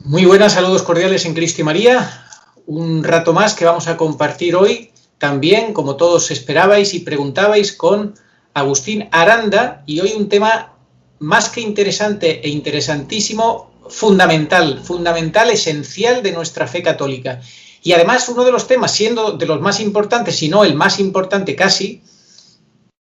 Muy buenas, saludos cordiales en Cristo y María. Un rato más que vamos a compartir hoy, también, como todos esperabais y preguntabais, con Agustín Aranda, y hoy un tema más que interesante e interesantísimo, fundamental, esencial de nuestra fe católica. Y además uno de los temas, siendo de los más importantes, si no el más importante casi,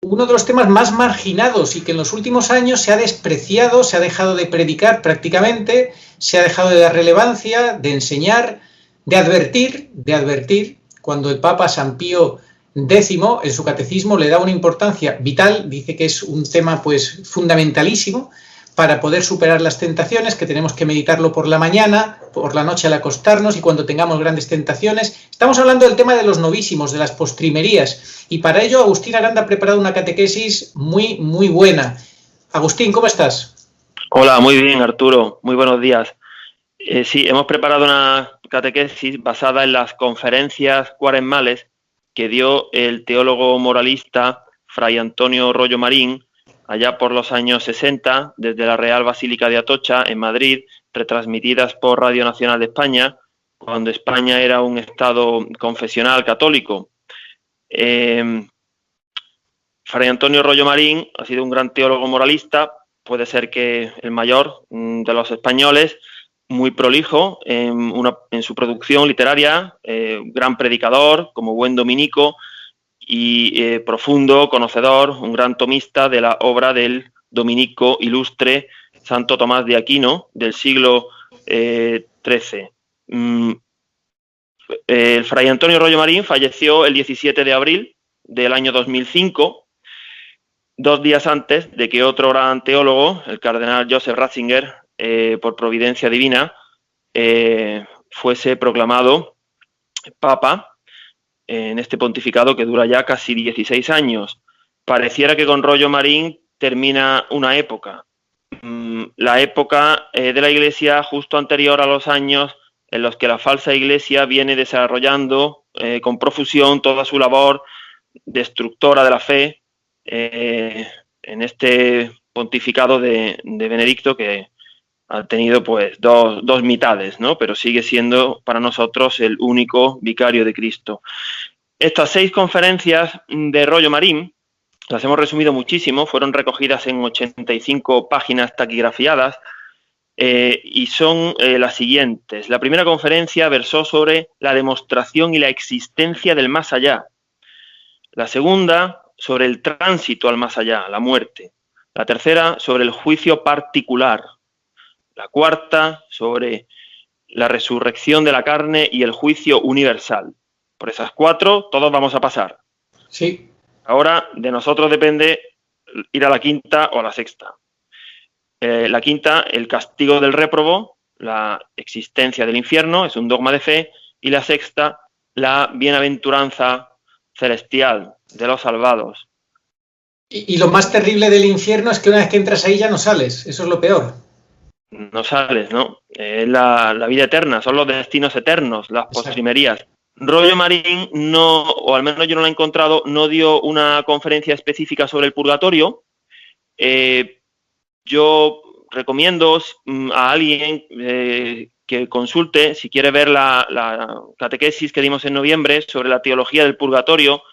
uno de los temas más marginados y que en los últimos años se ha despreciado, se ha dejado de predicar prácticamente, se ha dejado de dar relevancia, de enseñar, de advertir, cuando el Papa San Pío X en su catecismo le da una importancia vital, dice que es un tema pues fundamentalísimo para poder superar las tentaciones, que tenemos que meditarlo por la mañana, por la noche al acostarnos y cuando tengamos grandes tentaciones. Estamos hablando del tema de los novísimos, de las postrimerías, y para ello Agustín Aranda ha preparado una catequesis muy buena. Agustín, ¿cómo estás? Hola, muy bien, Arturo. Muy buenos días. Sí, hemos preparado una catequesis basada en las conferencias cuaresmales que dio el teólogo moralista Fray Antonio Rollo Marín allá por los años 60, desde la Real Basílica de Atocha, en Madrid, retransmitidas por Radio Nacional de España, cuando España era un estado confesional católico. Fray Antonio Rollo Marín ha sido un gran teólogo moralista, puede ser que el mayor de los españoles, muy prolijo en su producción literaria, gran predicador, como buen dominico, y profundo conocedor, un gran tomista de la obra del dominico ilustre Santo Tomás de Aquino, del siglo XIII. El Fray Antonio Rollo Marín falleció el 17 de abril del año 2005, 2 días antes de que otro gran teólogo, el cardenal Joseph Ratzinger, por providencia divina, fuese proclamado papa en este pontificado que dura ya casi 16 años. Pareciera que con Rollo Marín termina una época, la época de la Iglesia justo anterior a los años en los que la falsa Iglesia viene desarrollando con profusión toda su labor destructora de la fe, en este pontificado de Benedicto, que ha tenido pues dos mitades, ¿no? Pero sigue siendo para nosotros el único vicario de Cristo. Estas 6 conferencias de Rollo Marín las hemos resumido muchísimo, fueron recogidas en 85 páginas taquigrafiadas, y son las siguientes. La primera conferencia versó sobre la demostración y la existencia del más allá. La segunda, sobre el tránsito al más allá, la muerte. La tercera, sobre el juicio particular. La cuarta, sobre la resurrección de la carne y el juicio universal. Por esas 4, todos vamos a pasar. Sí. Ahora, de nosotros depende ir a la quinta o a la sexta. La quinta, el castigo del réprobo, la existencia del infierno, es un dogma de fe. Y la sexta, la bienaventuranza celestial de los salvados. Y lo más terrible del infierno es que una vez que entras ahí ya no sales, eso es lo peor. No sales, ¿no? Es la vida eterna, son los destinos eternos, las postrimerías. Rollo Marín no, o al menos yo no lo he encontrado, no dio una conferencia específica sobre el purgatorio. Yo recomiendo a alguien que consulte, si quiere ver la catequesis que dimos en noviembre sobre la teología del purgatorio,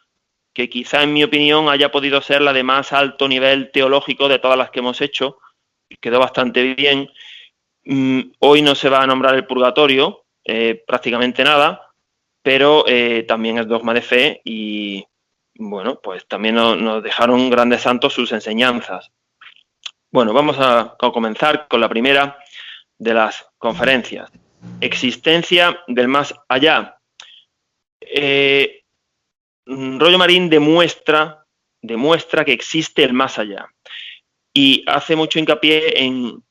que quizá en mi opinión haya podido ser la de más alto nivel teológico de todas las que hemos hecho. Quedó bastante bien. Hoy no se va a nombrar el purgatorio, prácticamente nada, pero también es dogma de fe y, bueno, pues también nos dejaron grandes santos sus enseñanzas. Bueno, vamos a comenzar con la primera de las conferencias. Existencia del más allá. Rollo Marín demuestra que existe el más allá y hace mucho hincapié en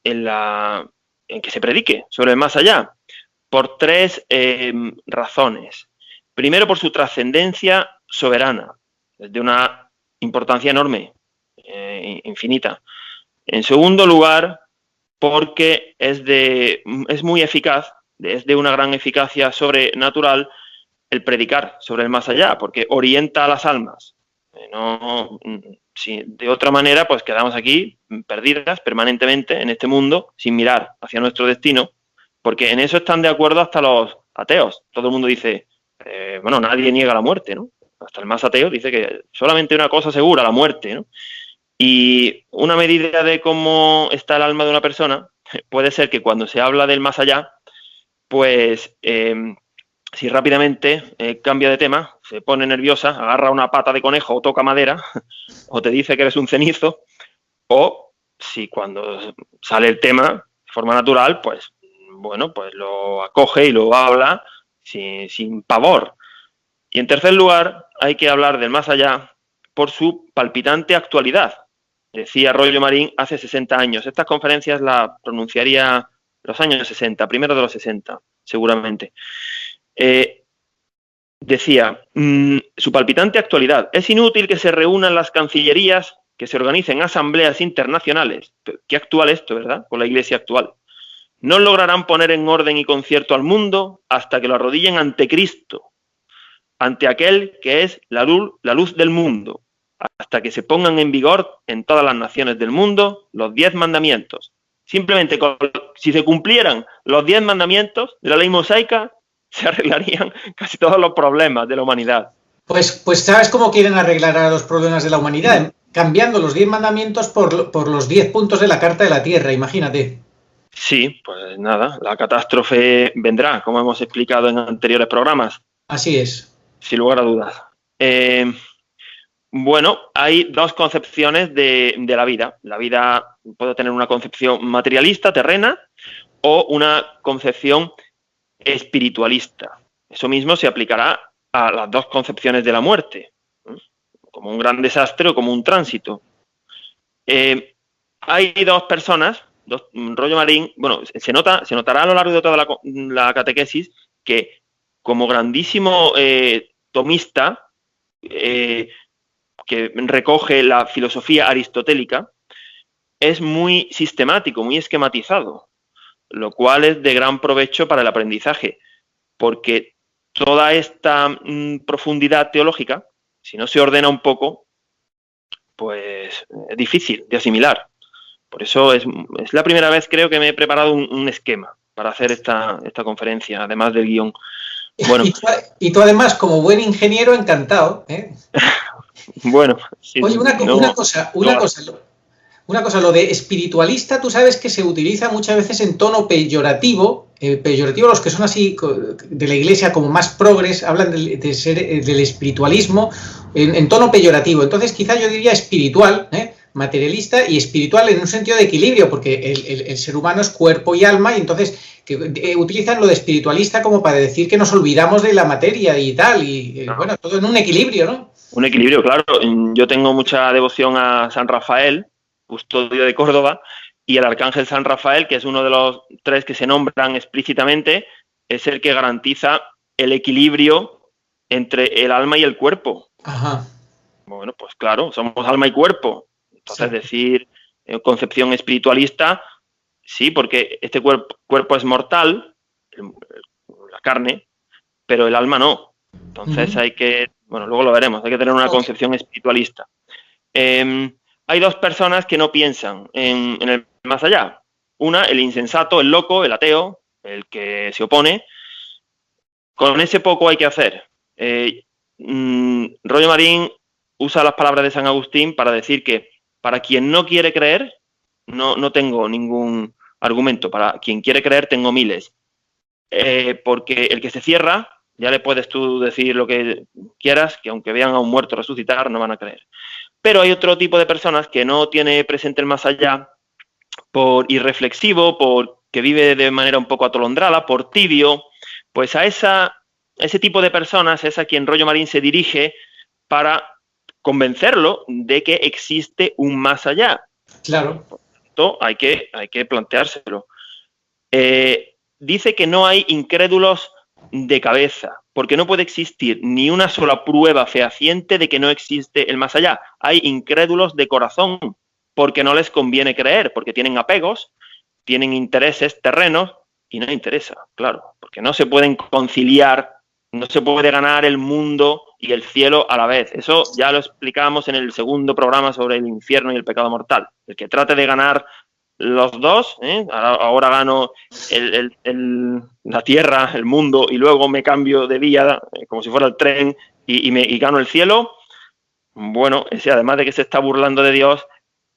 que se predique sobre el más allá por 3 razones. Primero, por su trascendencia soberana, de una importancia enorme, infinita. En segundo lugar, porque es muy eficaz, es de una gran eficacia sobrenatural el predicar sobre el más allá, porque orienta a las almas. De otra manera, pues quedamos aquí perdidas permanentemente en este mundo, sin mirar hacia nuestro destino, porque en eso están de acuerdo hasta los ateos. Todo el mundo dice, bueno, nadie niega la muerte, ¿no? Hasta el más ateo dice que solamente una cosa segura, la muerte, ¿no? Y una medida de cómo está el alma de una persona puede ser que cuando se habla del más allá, pues si rápidamente cambia de tema, se pone nerviosa, agarra una pata de conejo o toca madera, o te dice que eres un cenizo, o si cuando sale el tema de forma natural, pues bueno, pues lo acoge y lo habla sin pavor. Y en tercer lugar, hay que hablar del más allá por su palpitante actualidad. Decía Rollo Marín hace 60 años. Estas conferencias las pronunciaría los años 60, primero de los 60, seguramente. Decía, su palpitante actualidad. Es inútil que se reúnan las cancillerías, que se organicen asambleas internacionales. Qué actual esto, ¿verdad? Con la Iglesia actual. No lograrán poner en orden y concierto al mundo hasta que lo arrodillen ante Cristo, ante aquel que es la luz del mundo, hasta que se pongan en vigor en todas las naciones del mundo los 10 mandamientos. Simplemente, si se cumplieran los 10 mandamientos de la ley mosaica, se arreglarían casi todos los problemas de la humanidad. Pues ¿sabes cómo quieren arreglar a los problemas de la humanidad? Cambiando los 10 mandamientos por los 10 puntos de la Carta de la Tierra, imagínate. Sí, pues nada, la catástrofe vendrá, como hemos explicado en anteriores programas. Así es. Sin lugar a dudas. Bueno, hay dos concepciones de la vida. La vida puede tener una concepción materialista, terrena, o una concepción espiritualista. Eso mismo se aplicará a las dos concepciones de la muerte, como un gran desastre o como un tránsito. Hay dos personas, Rollo Marín, bueno, se notará a lo largo de toda la catequesis que como grandísimo tomista que recoge la filosofía aristotélica, es muy sistemático, muy esquematizado, lo cual es de gran provecho para el aprendizaje, porque toda esta profundidad teológica, si no se ordena un poco, pues es difícil de asimilar. Por eso es la primera vez, creo, que me he preparado un esquema para hacer esta conferencia, además del guión. Bueno. Y tú además, como buen ingeniero, encantado, ¿eh? Bueno. Sí, oye, una cosa, lo de espiritualista, tú sabes que se utiliza muchas veces en tono peyorativo. Los que son así de la Iglesia como más progres hablan del espiritualismo en tono peyorativo. Entonces quizá yo diría espiritual, materialista y espiritual en un sentido de equilibrio, porque el ser humano es cuerpo y alma, y entonces utilizan lo de espiritualista como para decir que nos olvidamos de la materia y tal, y bueno, todo en un equilibrio, ¿no? Un equilibrio, claro. Yo tengo mucha devoción a San Rafael, custodio de Córdoba, y el arcángel San Rafael, que es uno de los 3 que se nombran explícitamente, es el que garantiza el equilibrio entre el alma y el cuerpo. Ajá. Bueno, pues claro, somos alma y cuerpo. Entonces, sí, decir concepción espiritualista, sí, porque este cuerpo es mortal, la carne, pero el alma no. Entonces hay que, bueno, luego lo veremos, hay que tener una concepción espiritualista. Hay dos personas que no piensan en el más allá. Una, el insensato, el loco, el ateo, el que se opone. Con ese poco hay que hacer. Rollo Marín usa las palabras de San Agustín para decir que para quien no quiere creer, no tengo ningún argumento. Para quien quiere creer tengo miles. Porque el que se cierra, ya le puedes tú decir lo que quieras, que aunque vean a un muerto resucitar, no van a creer. Pero hay otro tipo de personas que no tiene presente el más allá por irreflexivo, por que vive de manera un poco atolondrada, por tibio. Pues a ese tipo de personas es a quien Rollo Marín se dirige para convencerlo de que existe un más allá. Claro. Esto hay que planteárselo. Dice que no hay incrédulos de cabeza, porque no puede existir ni una sola prueba fehaciente de que no existe el más allá. Hay incrédulos de corazón, porque no les conviene creer, porque tienen apegos, tienen intereses terrenos y no interesa, claro, porque no se pueden conciliar, no se puede ganar el mundo y el cielo a la vez. Eso ya lo explicamos en el segundo programa sobre el infierno y el pecado mortal. El que trate de ganar los dos, ahora gano la tierra, el mundo, y luego me cambio de vía, como si fuera el tren, y gano el cielo. Bueno, ese, además de que se está burlando de Dios,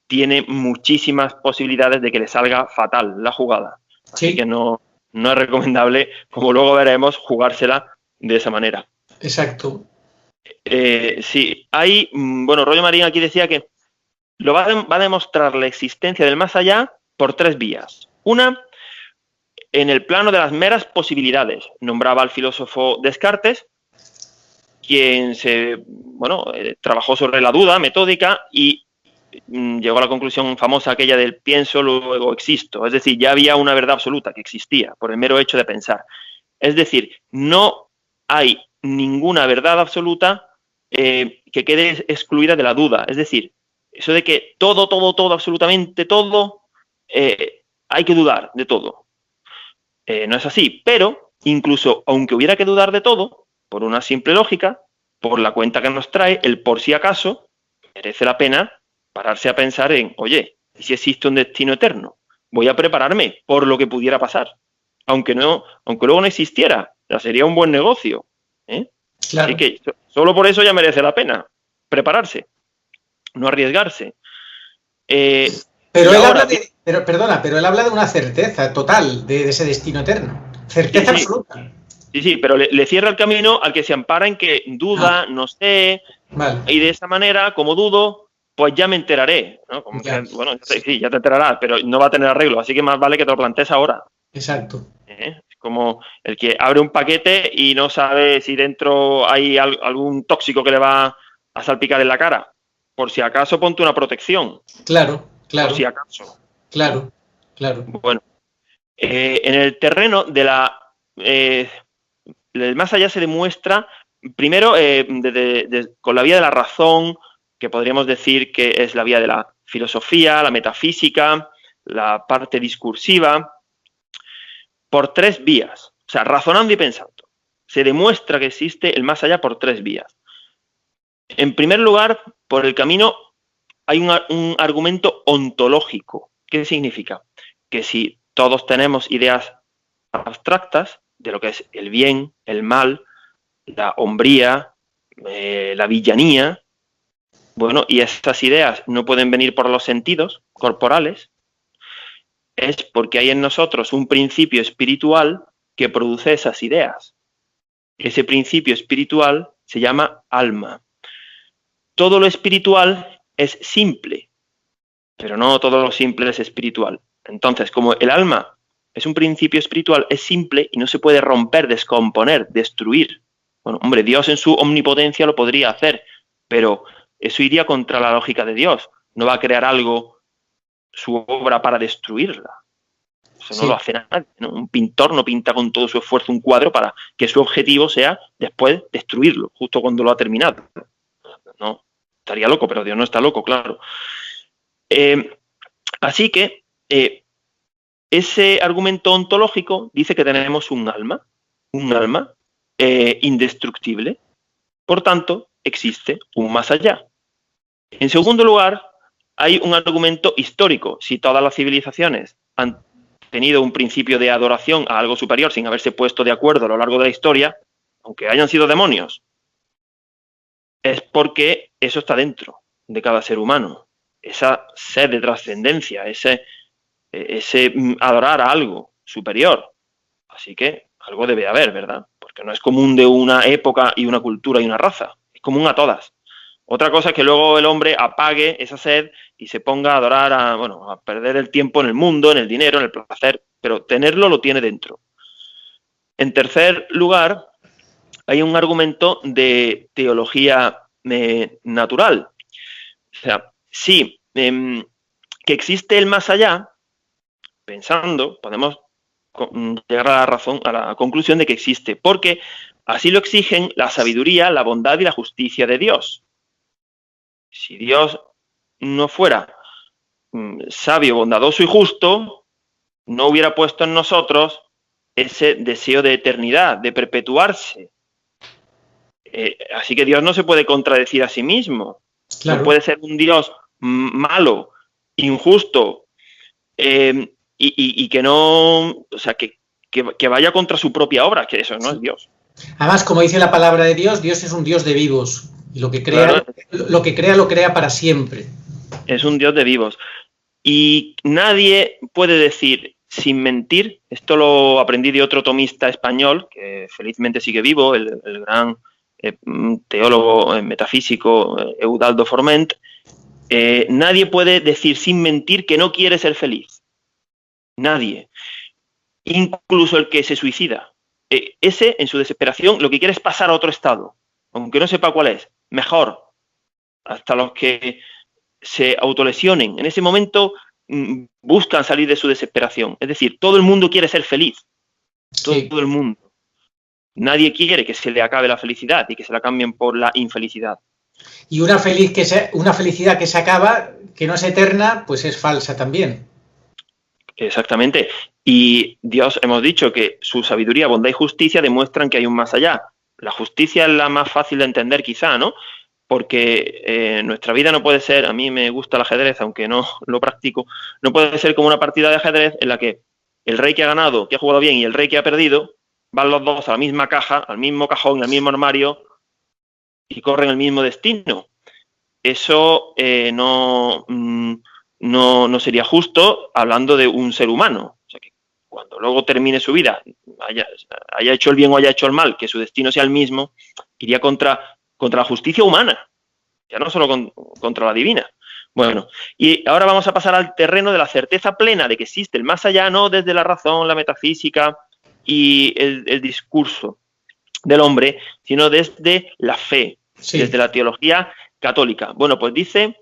tiene muchísimas posibilidades de que le salga fatal la jugada. Así que no es recomendable, como luego veremos, jugársela de esa manera. Exacto. Sí, hay, bueno, Rollo Marín aquí decía que lo va a demostrar la existencia del más allá por 3 vías. Una, en el plano de las meras posibilidades. Nombraba al filósofo Descartes, quien trabajó sobre la duda metódica y llegó a la conclusión famosa aquella del pienso, luego existo. Es decir, ya había una verdad absoluta que existía por el mero hecho de pensar. Es decir, no hay ninguna verdad absoluta que quede excluida de la duda. Es decir, eso de que todo, absolutamente todo, hay que dudar de todo. No es así, pero incluso aunque hubiera que dudar de todo, por una simple lógica, por la cuenta que nos trae, el por si acaso, merece la pena pararse a pensar en, oye, ¿y si existe un destino eterno? Voy a prepararme por lo que pudiera pasar, aunque luego no existiera, ya sería un buen negocio. Claro. Así que solo por eso ya merece la pena prepararse, no arriesgarse. Pero él habla de una certeza total de ese destino eterno, certeza absoluta. Sí, pero le cierra el camino al que se ampara en que duda, no sé, vale. Y de esa manera, como dudo, pues ya me enteraré, ¿no? Bueno, sí, ya te enterarás, pero no va a tener arreglo, así que más vale que te lo plantees ahora. Exacto. Es como el que abre un paquete y no sabe si dentro hay algún tóxico que le va a salpicar en la cara. Por si acaso, ponte una protección. Claro. Por si acaso. Claro. Bueno, en el terreno de el más allá se demuestra, primero, con la vía de la razón, que podríamos decir que es la vía de la filosofía, la metafísica, la parte discursiva, por 3 vías. O sea, razonando y pensando. Se demuestra que existe el más allá por 3 vías. En primer lugar, por el camino hay un argumento ontológico. ¿Qué significa? Que si todos tenemos ideas abstractas de lo que es el bien, el mal, la hombría, la villanía, bueno, y estas ideas no pueden venir por los sentidos corporales, es porque hay en nosotros un principio espiritual que produce esas ideas. Ese principio espiritual se llama alma. Todo lo espiritual es simple, pero no todo lo simple es espiritual. Entonces, como el alma es un principio espiritual, es simple y no se puede romper, descomponer, destruir. Bueno, hombre, Dios en su omnipotencia lo podría hacer, pero eso iría contra la lógica de Dios. No va a crear algo, su obra, para destruirla. Eso no lo hace nadie, ¿no? Un pintor no pinta con todo su esfuerzo un cuadro para que su objetivo sea después destruirlo, justo cuando lo ha terminado. No, estaría loco, pero Dios no está loco, claro. Así que ese argumento ontológico dice que tenemos un alma indestructible. Por tanto, existe un más allá. En segundo lugar, hay un argumento histórico. Si todas las civilizaciones han tenido un principio de adoración a algo superior sin haberse puesto de acuerdo a lo largo de la historia, aunque hayan sido demonios, es porque eso está dentro de cada ser humano. Esa sed de trascendencia, ese adorar a algo superior. Así que algo debe haber, ¿verdad? Porque no es común de una época y una cultura y una raza. Es común a todas. Otra cosa es que luego el hombre apague esa sed y se ponga a adorar a perder el tiempo en el mundo, en el dinero, en el placer, pero tenerlo lo tiene dentro. En tercer lugar, hay un argumento de teología natural. O sea, sí, que existe el más allá, pensando, podemos llegar a la razón, a la conclusión de que existe, porque así lo exigen la sabiduría, la bondad y la justicia de Dios. Si Dios no fuera sabio, bondadoso y justo, no hubiera puesto en nosotros ese deseo de eternidad, de perpetuarse. Así que Dios no se puede contradecir a sí mismo. Claro. No puede ser un Dios malo, injusto, y que no, o sea, que vaya contra su propia obra, que eso no es Dios. Además, como dice la palabra de Dios, Dios es un Dios de vivos. Y lo que crea, Claro, lo crea para siempre. es un Dios de vivos. Y nadie puede decir, sin mentir, esto lo aprendí de otro tomista español, que felizmente sigue vivo, el gran teólogo metafísico Eudaldo Forment, nadie puede decir sin mentir que no quiere ser feliz. Nadie. Incluso el que se suicida. Ese, en su desesperación, lo que quiere es pasar a otro estado, aunque no sepa cuál es. Mejor. Hasta los que se autolesionen. En ese momento buscan salir de su desesperación. Es decir, todo el mundo quiere ser feliz. Todo el mundo. Nadie quiere que se le acabe la felicidad y que se la cambien por la infelicidad. Y una felicidad que se acaba, que no es eterna, pues es falsa también. Exactamente. Y Dios, hemos dicho que su sabiduría, bondad y justicia demuestran que hay un más allá. La justicia es la más fácil de entender quizá, ¿no? Porque nuestra vida no puede ser, a mí me gusta el ajedrez, aunque no lo practico, no puede ser como una partida de ajedrez en la que el rey que ha ganado, que ha jugado bien, y el rey que ha perdido, van los dos a la misma caja, al mismo cajón, al mismo armario, y corren el mismo destino. Eso no sería justo hablando de un ser humano. O sea, que cuando luego termine su vida, haya hecho el bien o haya hecho el mal, que su destino sea el mismo, iría contra la justicia humana, ya no solo contra la divina. Bueno, y ahora vamos a pasar al terreno de la certeza plena de que existe el más allá, no desde la razón, la metafísica y el discurso del hombre, sino desde la fe, desde la teología católica. Bueno, pues dice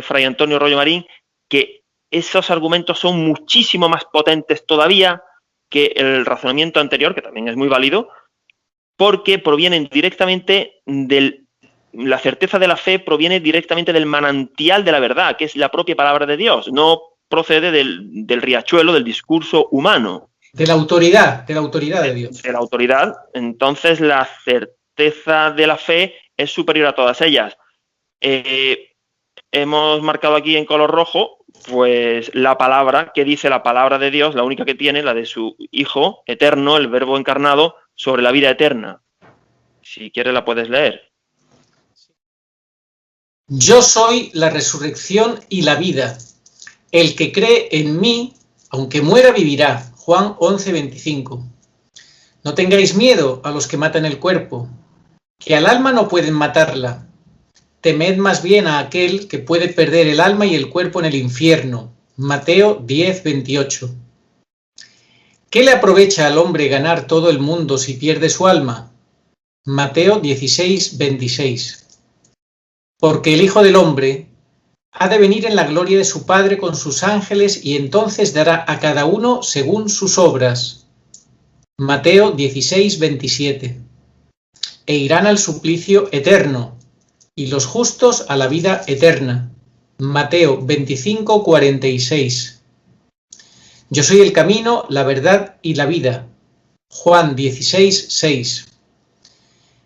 Fray Antonio Rollo Marín que esos argumentos son muchísimo más potentes todavía que el razonamiento anterior, que también es muy válido, porque provienen directamente la certeza de la fe proviene directamente del manantial de la verdad, que es la propia palabra de Dios, no procede del riachuelo, del discurso humano. De la autoridad de Dios. De la autoridad. Entonces la certeza de la fe es superior a todas ellas. Hemos marcado aquí en color rojo, pues la palabra, que dice la palabra de Dios, la única que tiene, la de su Hijo eterno, el Verbo encarnado, sobre la vida eterna. Si quieres la puedes leer. Yo soy la resurrección y la vida. El que cree en mí, aunque muera, vivirá. Juan 11:25. No tengáis miedo a los que matan el cuerpo, que al alma no pueden matarla. Temed más bien a aquel que puede perder el alma y el cuerpo en el infierno. Mateo 10:28. ¿Qué le aprovecha al hombre ganar todo el mundo si pierde su alma? Mateo 16:26. Porque el Hijo del Hombre ha de venir en la gloria de su Padre con sus ángeles y entonces dará a cada uno según sus obras. Mateo 16:27. E irán al suplicio eterno y los justos a la vida eterna. Mateo 25:46. Yo soy el camino, la verdad y la vida. Juan 16:6.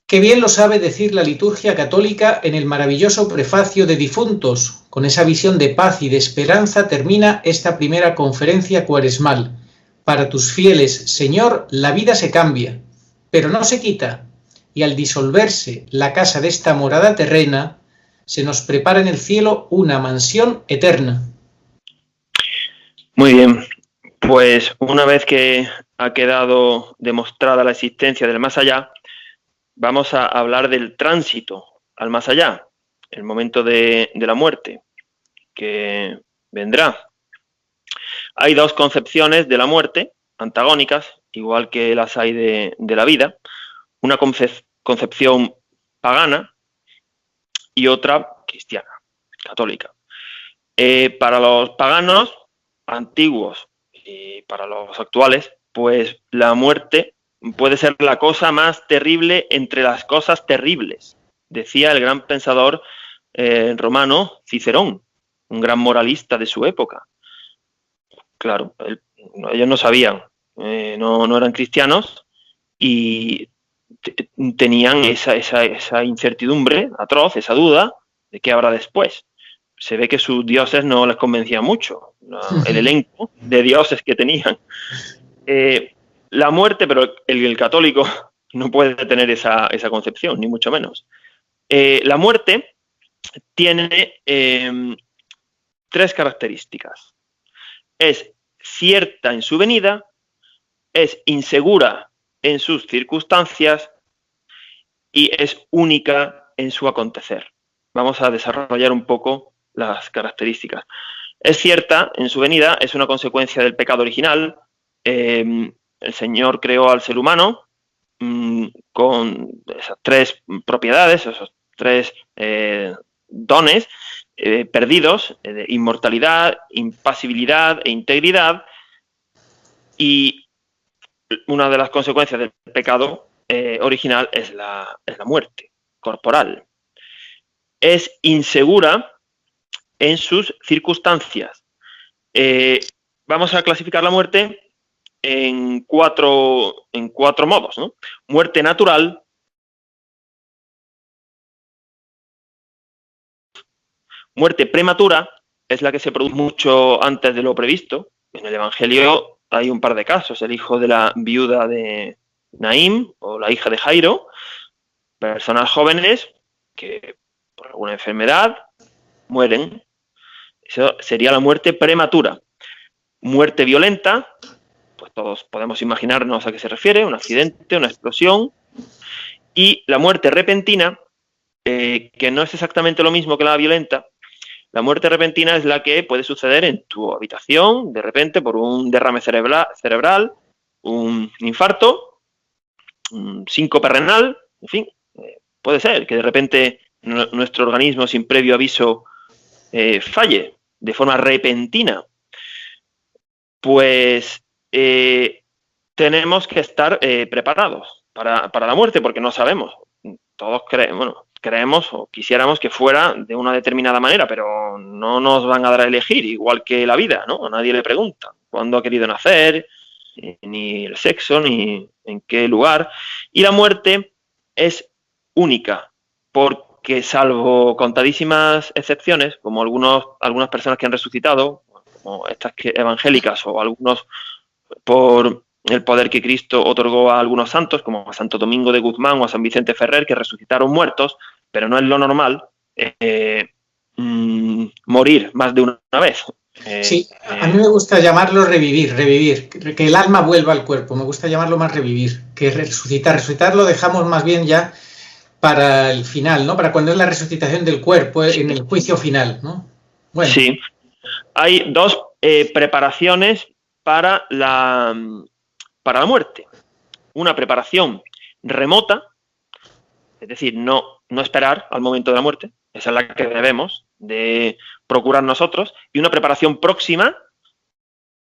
Qué bien lo sabe decir la liturgia católica en el maravilloso prefacio de Difuntos. Con esa visión de paz y de esperanza termina esta primera conferencia cuaresmal. Para tus fieles, Señor, la vida se cambia, pero no se quita, y al disolverse la casa de esta morada terrena, se nos prepara en el cielo una mansión eterna. Muy bien, pues una vez que ha quedado demostrada la existencia del más allá, vamos a hablar del tránsito al más allá, el momento de la muerte, que vendrá. Hay dos concepciones de la muerte, antagónicas, igual que las hay de la vida. Una concepción pagana y otra cristiana, católica. Para los paganos antiguos y para los actuales, pues la muerte puede ser la cosa más terrible entre las cosas terribles, decía el gran pensador romano Cicerón, un gran moralista de su época. Claro, ellos no sabían, no eran cristianos y tenían esa incertidumbre atroz, esa duda de qué habrá después. se ve que sus dioses no les convencían mucho, el elenco de dioses que tenían. La muerte, pero el católico no puede tener esa concepción, ni mucho menos. La muerte tiene 3 características. Es cierta en su venida, es insegura en sus circunstancias y es única en su acontecer. Vamos a desarrollar un poco las características. Es cierta en su venida, es una consecuencia del pecado original. El Señor creó al ser humano con esas 3 propiedades, esos 3 dones perdidos, de inmortalidad, impasibilidad e integridad, y una de las consecuencias del pecado original es la muerte corporal. Es insegura en sus circunstancias. Vamos a clasificar la muerte en cuatro modos, ¿no? Muerte natural, muerte prematura, es la que se produce mucho antes de lo previsto. En el Evangelio hay un par de casos: el hijo de la viuda de Naín o la hija de Jairo, personas jóvenes que por alguna enfermedad mueren. Eso sería la muerte prematura. Muerte violenta, pues todos podemos imaginarnos a qué se refiere: un accidente, una explosión. Y la muerte repentina, que no es exactamente lo mismo que la violenta. La muerte repentina es la que puede suceder en tu habitación, de repente, por un derrame cerebral, un infarto, un síncope renal, en fin. Puede ser que de repente nuestro organismo, sin previo aviso, falle de forma repentina. Pues tenemos que estar preparados para la muerte, porque no sabemos. Todos creemos o quisiéramos que fuera de una determinada manera, pero no nos van a dar a elegir, igual que la vida, ¿no? A nadie le pregunta cuándo ha querido nacer, ni el sexo, ni en qué lugar. Y la muerte es única, porque salvo contadísimas excepciones, como algunas personas que han resucitado, como estas evangélicas, o algunos por el poder que Cristo otorgó a algunos santos, como a Santo Domingo de Guzmán o a San Vicente Ferrer, que resucitaron muertos, pero no es lo normal morir más de una vez. Sí, a mí me gusta llamarlo revivir, que el alma vuelva al cuerpo. Me gusta llamarlo más revivir, que resucitar. Resucitar lo dejamos más bien ya para el final, ¿no? Para cuando es la resucitación del cuerpo, en el juicio final, ¿no? Bueno. Sí. Hay 2 preparaciones para la muerte. Una preparación remota, es decir, no esperar al momento de la muerte, esa es la que debemos de procurar nosotros, y una preparación próxima,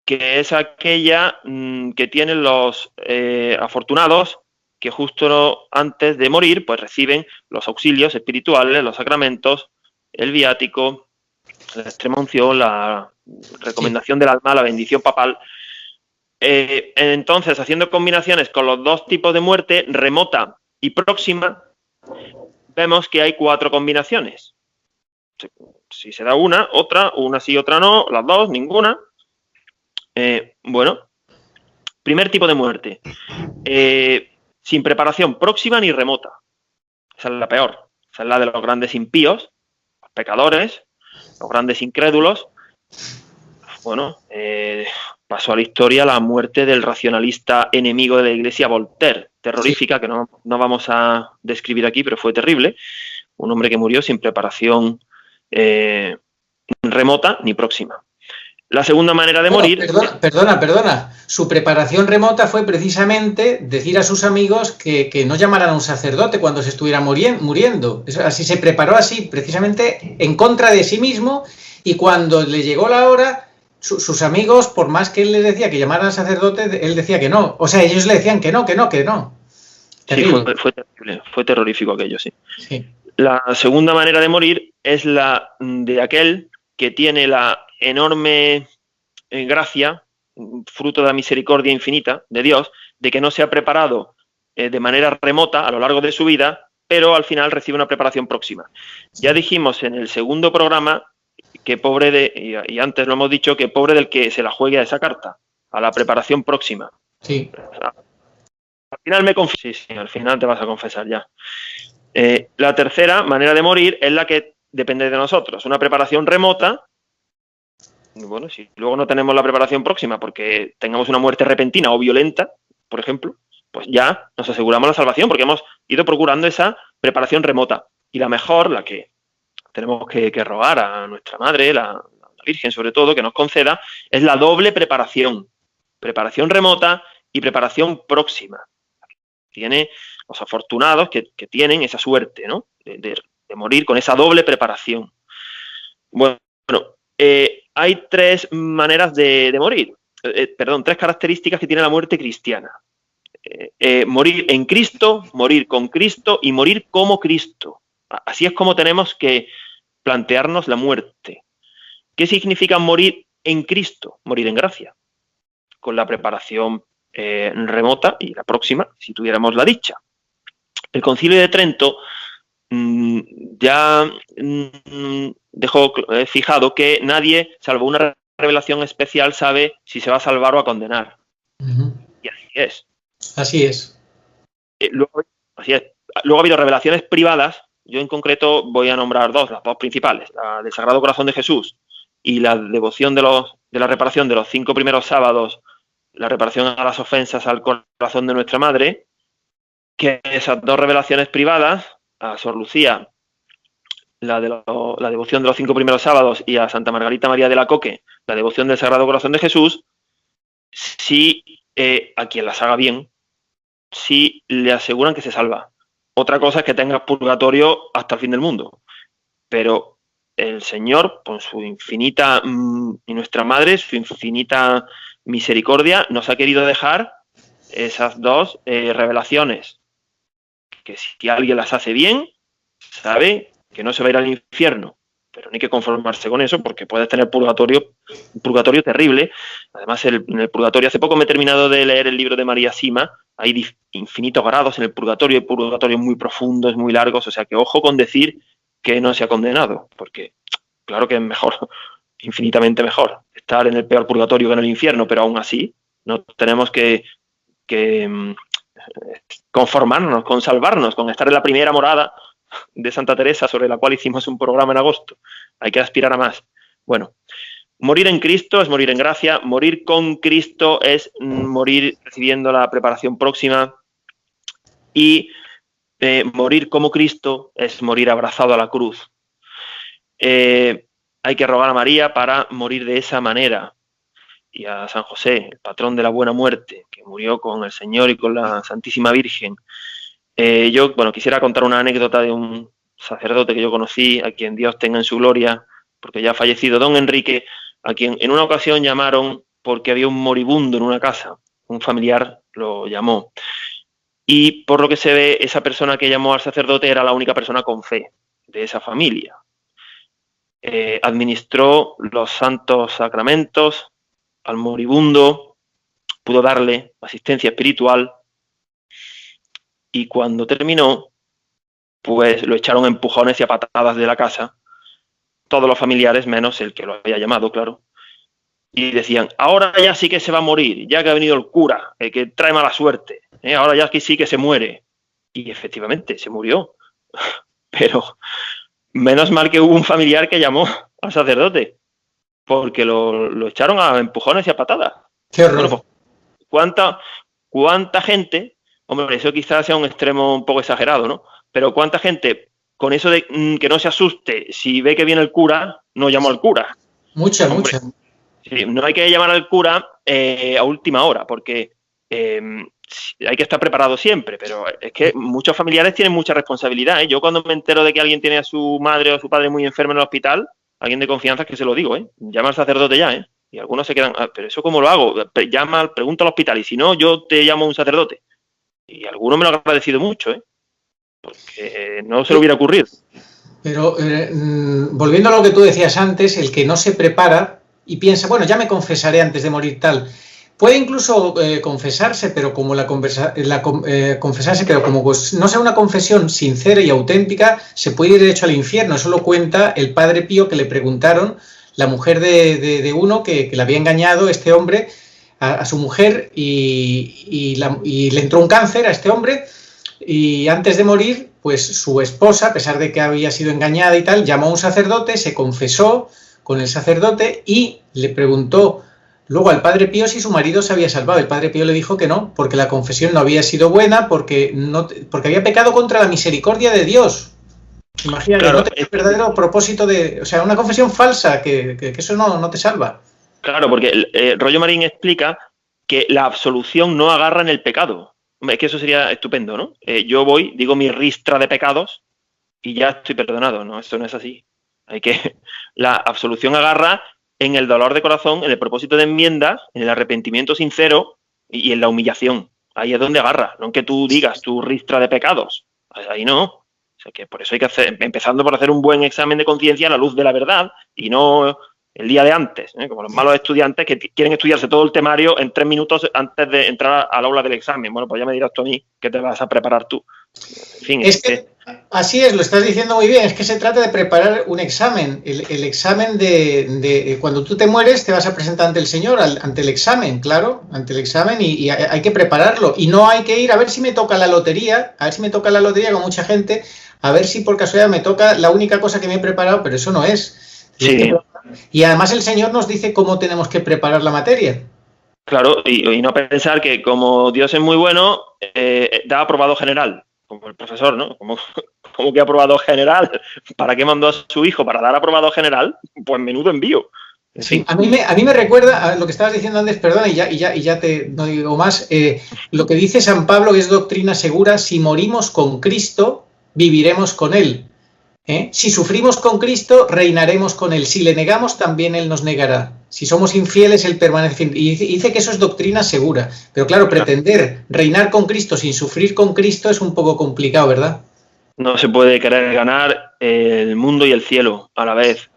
que es aquella que tienen los afortunados, que justo antes de morir pues reciben los auxilios espirituales, los sacramentos, el viático, la extrema unción, la recomendación del alma, la bendición papal. Entonces, haciendo combinaciones con los 2 tipos de muerte, remota y próxima, vemos que hay 4 combinaciones. Si se da una sí, otra no, las 2, ninguna. Bueno, primer tipo de muerte. Sin preparación próxima ni remota. Esa es la peor. Esa es la de los grandes impíos, los pecadores, los grandes incrédulos. Bueno, pasó a la historia la muerte del racionalista enemigo de la Iglesia, Voltaire, terrorífica, sí, que no vamos a describir aquí, pero fue terrible. Un hombre que murió sin preparación remota ni próxima. La segunda manera de morir... Perdona. Su preparación remota fue precisamente decir a sus amigos que no llamaran a un sacerdote cuando se estuviera muriendo. Así se preparó, así, precisamente en contra de sí mismo, y cuando le llegó la hora, sus amigos, por más que él les decía que llamaran al sacerdote, él decía que no. O sea, ellos le decían que no. Terrible. Sí, fue terrible, fue terrorífico aquello, sí. La segunda manera de morir es la de aquel que tiene la enorme gracia, fruto de la misericordia infinita de Dios, de que no se ha preparado de manera remota a lo largo de su vida, pero al final recibe una preparación próxima. Ya dijimos en el segundo programa que pobre de, y antes lo hemos dicho, que pobre del que se la juegue a esa carta, a la preparación próxima. Sí. Al final me confieso. Sí, al final te vas a confesar ya. La tercera manera de morir es la que depende de nosotros. Una preparación remota. Bueno, si luego no tenemos la preparación próxima porque tengamos una muerte repentina o violenta, por ejemplo, pues ya nos aseguramos la salvación porque hemos ido procurando esa preparación remota. Y la mejor, la que tenemos que rogar a nuestra madre, la Virgen sobre todo, que nos conceda, es la doble preparación. Preparación remota y preparación próxima. Tiene los afortunados que tienen esa suerte, ¿no? De morir con esa doble preparación. Bueno, hay tres maneras de morir. Tres características que tiene la muerte cristiana. Morir en Cristo, morir con Cristo y morir como Cristo. Así es como tenemos que plantearnos la muerte. ¿Qué significa morir en Cristo? Morir en gracia, con la preparación remota y la próxima, si tuviéramos la dicha. El Concilio de Trento ya dejó fijado que nadie, salvo una revelación especial, sabe si se va a salvar o a condenar. Y así es. Así es. Así es. Luego ha habido revelaciones privadas. Yo en concreto voy a nombrar dos, las dos principales, la del Sagrado Corazón de Jesús y la devoción de la reparación de los 5 primeros sábados, la reparación a las ofensas al corazón de nuestra Madre, que esas dos revelaciones privadas, a Sor Lucía, la devoción de los 5 primeros sábados, y a Santa Margarita María de la Coque, la devoción del Sagrado Corazón de Jesús, si a quien las haga bien, si le aseguran que se salva. Otra cosa es que tenga purgatorio hasta el fin del mundo. Pero el Señor, con su infinita, y nuestra Madre, su infinita misericordia, nos ha querido dejar esas dos revelaciones. Que si alguien las hace bien, sabe que no se va a ir al infierno. Pero no hay que conformarse con eso porque puedes tener un purgatorio terrible. Además, en el purgatorio, hace poco me he terminado de leer el libro de María Sima. Hay infinitos grados en el purgatorio, hay purgatorios muy profundos, muy largos. O sea que ojo con decir que no se ha condenado, porque claro que es mejor, infinitamente mejor, estar en el peor purgatorio que en el infierno, pero aún así no tenemos que conformarnos con salvarnos, con estar en la primera morada de Santa Teresa, sobre la cual hicimos un programa en agosto. Hay que aspirar a más. Bueno, morir en Cristo es morir en gracia, morir con Cristo es morir recibiendo la preparación próxima, y morir como Cristo es morir abrazado a la cruz. Hay que rogar a María para morir de esa manera, y a San José, el patrón de la buena muerte, que murió con el Señor y con la Santísima Virgen. Yo quisiera contar una anécdota de un sacerdote que yo conocí, a quien Dios tenga en su gloria, porque ya ha fallecido, don Enrique, a quien en una ocasión llamaron porque había un moribundo en una casa. Un familiar lo llamó. Y por lo que se ve, esa persona que llamó al sacerdote era la única persona con fe de esa familia. Administró los santos sacramentos al moribundo, pudo darle asistencia espiritual, y cuando terminó, pues lo echaron a empujones y a patadas de la casa, todos los familiares, menos el que lo había llamado, claro, y decían, ahora ya sí que se va a morir, ya que ha venido el cura, que trae mala suerte, ahora ya que sí que se muere. Y efectivamente, se murió. Pero menos mal que hubo un familiar que llamó al sacerdote, porque lo echaron a empujones y a patadas. ¡Qué horror! Pues, ¿cuánta gente? Hombre, eso quizás sea un extremo un poco exagerado, ¿no? Pero ¿cuánta gente, con eso de que no se asuste, si ve que viene el cura, no llamó al cura? Mucha. Sí, no hay que llamar al cura a última hora, porque hay que estar preparado siempre, pero es que muchos familiares tienen mucha responsabilidad. Yo cuando me entero de que alguien tiene a su madre o a su padre muy enfermo en el hospital, alguien de confianza, que se lo digo, llama al sacerdote ya, y algunos se quedan, pero ¿eso cómo lo hago? Pregunta al hospital, y si no, yo te llamo a un sacerdote. Y algunos me lo han agradecido mucho, porque no se le hubiera ocurrido. Pero volviendo a lo que tú decías antes, el que no se prepara y piensa, bueno, ya me confesaré antes de morir tal, puede incluso confesarse, pero como confesarse, pero como pues, no sea una confesión sincera y auténtica, se puede ir derecho al infierno. Eso lo cuenta el Padre Pío, que le preguntaron, la mujer de uno que le había engañado este hombre a su mujer y le entró un cáncer a este hombre, y antes de morir, pues su esposa, a pesar de que había sido engañada y tal, llamó a un sacerdote, se confesó con el sacerdote y le preguntó luego al Padre Pío si su marido se había salvado. El Padre Pío le dijo que no, porque la confesión no había sido buena, porque había pecado contra la misericordia de Dios. Imagínate, claro, no tenía el verdadero propósito o sea, una confesión falsa, que eso no te salva. Claro, porque Rollo Marín explica que la absolución no agarra en el pecado. Es que eso sería estupendo, ¿no? Yo voy, digo mi ristra de pecados y ya estoy perdonado. No, eso no es así. La absolución agarra en el dolor de corazón, en el propósito de enmienda, en el arrepentimiento sincero y en la humillación. Ahí es donde agarra, no en que tú digas tu ristra de pecados. Ahí no. O sea, que por eso hay que empezando por hacer un buen examen de conciencia a la luz de la verdad y no el día de antes, como los malos estudiantes que quieren estudiarse todo el temario en 3 minutos antes de entrar al aula del examen. Bueno, pues ya me dirás tú a mí qué te vas a preparar tú. En fin, es que así es, lo estás diciendo muy bien, es que se trata de preparar un examen, el examen de cuando tú te mueres te vas a presentar ante el Señor, ante el examen, claro, ante el examen y hay que prepararlo y no hay que ir a ver si me toca la lotería, con mucha gente, a ver si por casualidad me toca la única cosa que me he preparado, pero eso no es. Sí. Y además el Señor nos dice cómo tenemos que preparar la materia. Claro, y no pensar que como Dios es muy bueno, da aprobado general, como el profesor, ¿no? Como que aprobado general. ¿Para qué mandó a su hijo? ¿Para dar aprobado general? Pues menudo envío. Sí, a mí me recuerda a lo que estabas diciendo antes, perdona, y ya no digo más, lo que dice San Pablo, que es doctrina segura: si morimos con Cristo, viviremos con Él. Si sufrimos con Cristo, reinaremos con Él. Si le negamos, también Él nos negará. Si somos infieles, Él permanece fiel. Y dice que eso es doctrina segura. Pero claro, pretender reinar con Cristo sin sufrir con Cristo es un poco complicado, ¿verdad? No se puede querer ganar el mundo y el cielo a la vez.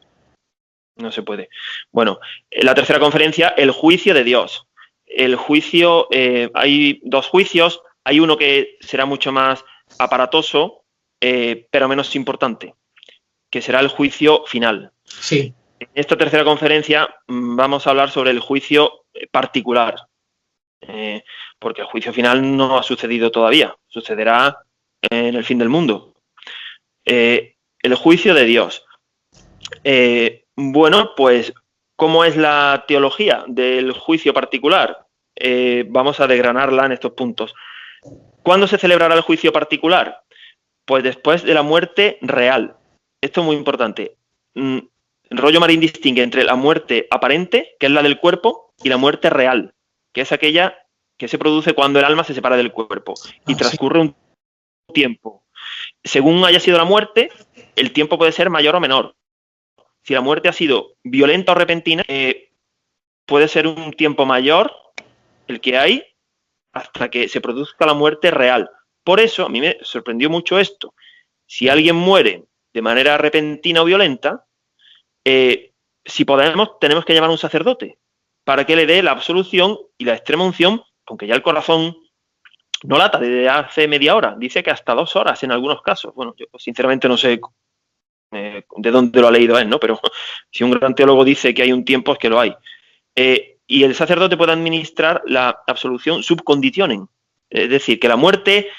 No se puede. Bueno, la tercera conferencia, el juicio de Dios. El juicio, hay 2 juicios. Hay uno que será mucho más aparatoso, pero menos importante, que será el juicio final. Sí. En esta tercera conferencia vamos a hablar sobre el juicio particular, porque el juicio final no ha sucedido todavía, sucederá en el fin del mundo. El juicio de Dios. Bueno, pues, ¿cómo es la teología del juicio particular? Vamos a desgranarla en estos puntos. ¿Cuándo se celebrará el juicio particular? Pues después de la muerte real. Esto es muy importante. Rollo Marín distingue entre la muerte aparente, que es la del cuerpo, y la muerte real, que es aquella que se produce cuando el alma se separa del cuerpo y transcurre un tiempo. Según haya sido la muerte, el tiempo puede ser mayor o menor. Si la muerte ha sido violenta o repentina, puede ser un tiempo mayor el que hay hasta que se produzca la muerte real. Por eso, a mí me sorprendió mucho esto. Si alguien muere de manera repentina o violenta, si podemos, tenemos que llamar a un sacerdote para que le dé la absolución y la extrema unción, aunque ya el corazón no lata desde hace media hora. Dice que hasta 2 horas en algunos casos. Bueno, yo sinceramente no sé de dónde lo ha leído él, ¿no? Pero si un gran teólogo dice que hay un tiempo, es que lo hay. Y el sacerdote puede administrar la absolución sub conditionem. Es decir, que la muerte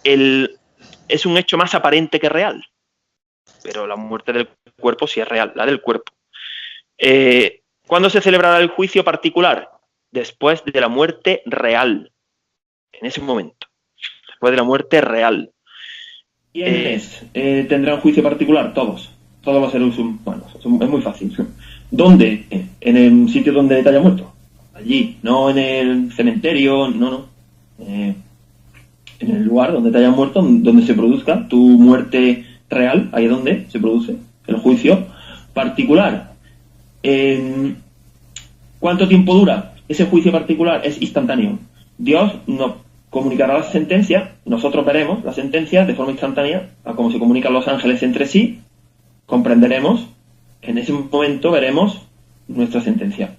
es un hecho más aparente que real. Pero la muerte del cuerpo sí es real, la del cuerpo. ¿Cuándo se celebrará el juicio particular? Después de la muerte real. En ese momento. Después de la muerte real. ¿Quiénes tendrán juicio particular? Todos los seres humanos. Es muy fácil. ¿Dónde? En el sitio donde te haya muerto. Allí, no en el cementerio, no. En el lugar donde te hayas muerto, donde se produzca tu muerte real, ahí es donde se produce el juicio particular. ¿Cuánto tiempo dura? Ese juicio particular es instantáneo. Dios nos comunicará la sentencia, nosotros veremos la sentencia de forma instantánea, a cómo se comunican los ángeles entre sí, comprenderemos, en ese momento veremos nuestra sentencia.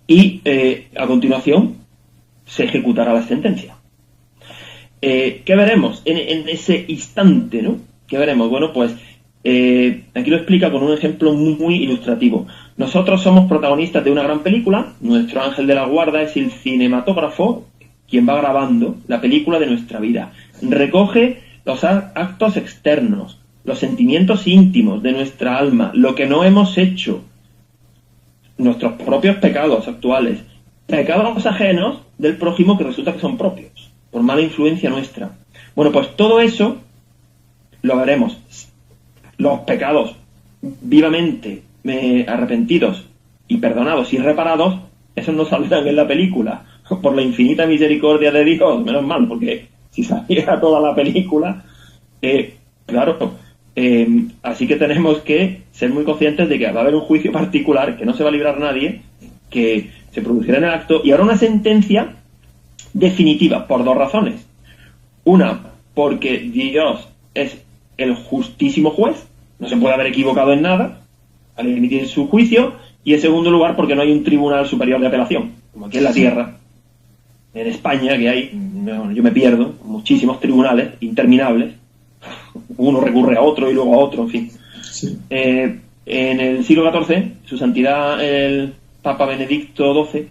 y a continuación se ejecutará la sentencia. ¿Qué veremos en ese instante, ¿no? ¿Qué veremos? Bueno, pues aquí lo explica con un ejemplo muy ilustrativo. Nosotros somos protagonistas de una gran película, nuestro ángel de la guarda es el cinematógrafo, quien va grabando la película de nuestra vida. Recoge los actos externos, los sentimientos íntimos de nuestra alma, lo que no hemos hecho, nuestros propios pecados actuales, pecados ajenos del prójimo que resulta que son propios, por mala influencia nuestra. Bueno, pues todo eso lo veremos. Los pecados vivamente arrepentidos y perdonados y reparados, esos no saldrán en la película, por la infinita misericordia de Dios, menos mal, porque si saliera toda la película, claro, así que tenemos que ser muy conscientes de que va a haber un juicio particular, que no se va a librar nadie, que se producirá en el acto, y habrá una sentencia definitiva, por dos razones. Una, porque Dios es el justísimo juez, no se puede haber equivocado en nada al emitir su juicio, y en segundo lugar, porque no hay un tribunal superior de apelación, como aquí en la tierra, en España, que hay, yo me pierdo, muchísimos tribunales interminables, uno recurre a otro y luego a otro, en fin. Sí. En el siglo XIV, su santidad el Papa Benedicto XII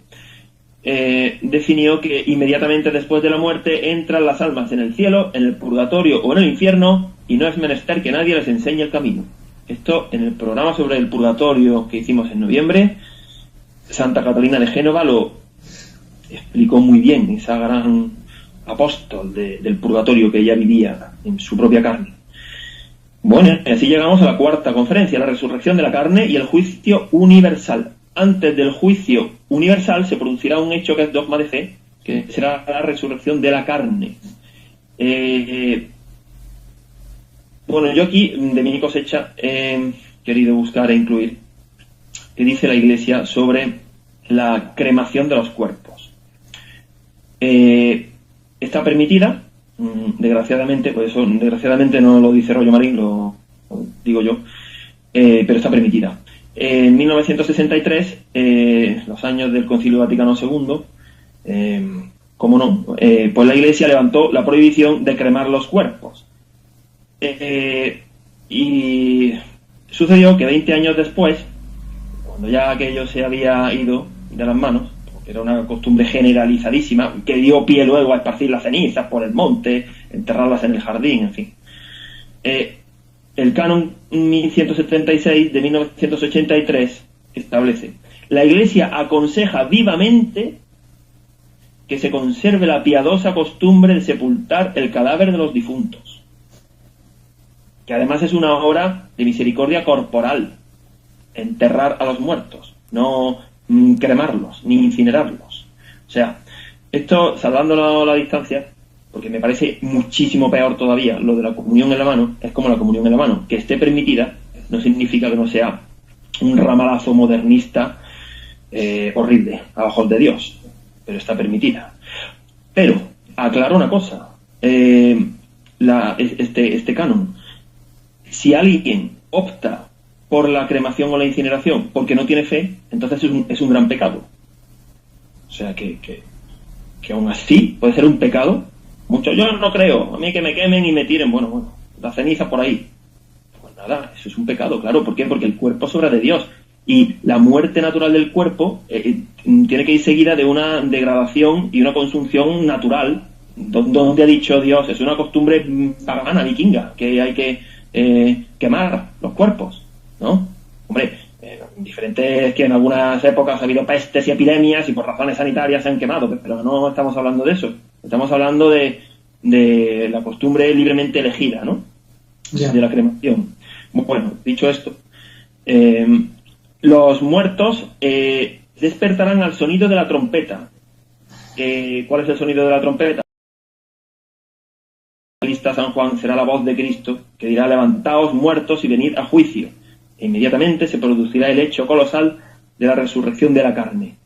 definió que inmediatamente después de la muerte entran las almas en el cielo, en el purgatorio o en el infierno, y no es menester que nadie les enseñe el camino. Esto en el programa sobre el purgatorio que hicimos en noviembre, Santa Catalina de Génova lo explicó muy bien, esa gran apóstol del purgatorio que ella vivía en su propia carne. Bueno, así llegamos a la cuarta conferencia, la resurrección de la carne y el juicio universal. Antes del juicio universal se producirá un hecho que es dogma de fe, que será la resurrección de la carne. Bueno, yo aquí, de mi cosecha, he querido buscar e incluir qué dice la Iglesia sobre la cremación de los cuerpos. Está permitida, desgraciadamente, pues eso desgraciadamente no lo dice Rollo Marín, lo digo yo, pero está permitida. En 1963, los años del Concilio Vaticano II, ¿cómo no? Pues la Iglesia levantó la prohibición de cremar los cuerpos. Y sucedió que 20 años después, cuando ya aquello se había ido de las manos, porque era una costumbre generalizadísima, que dio pie luego a esparcir las cenizas por el monte, enterrarlas en el jardín, en fin. El canon 1176 de 1983 establece: la Iglesia aconseja vivamente que se conserve la piadosa costumbre de sepultar el cadáver de los difuntos, que además es una obra de misericordia corporal, enterrar a los muertos, no cremarlos ni incinerarlos. O sea, esto, salvando la distancia, porque me parece muchísimo peor todavía lo de la comunión en la mano, es como la comunión en la mano, que esté permitida no significa que no sea un ramalazo modernista horrible a ojos de Dios, pero está permitida. Pero aclaro una cosa, este canon, si alguien opta por la cremación o la incineración porque no tiene fe, entonces es un gran pecado. O sea que aún así puede ser un pecado. Yo no creo, a mí que me quemen y me tiren, bueno, la ceniza por ahí. Pues nada, eso es un pecado, claro. ¿Por qué? Porque el cuerpo es obra de Dios. Y la muerte natural del cuerpo tiene que ir seguida de una degradación y una consunción natural, donde ha dicho Dios, es una costumbre pagana, vikinga, que hay que quemar los cuerpos, ¿no? Hombre, diferente es que en algunas épocas ha habido pestes y epidemias y por razones sanitarias se han quemado, pero no estamos hablando de eso. Estamos hablando de la costumbre libremente elegida, ¿no? Yeah. De la cremación. Bueno, dicho esto, los muertos despertarán al sonido de la trompeta. ¿Cuál es el sonido de la trompeta? San Juan será la voz de Cristo que dirá: levantaos muertos y venid a juicio. E inmediatamente se producirá el hecho colosal de la resurrección de la carne.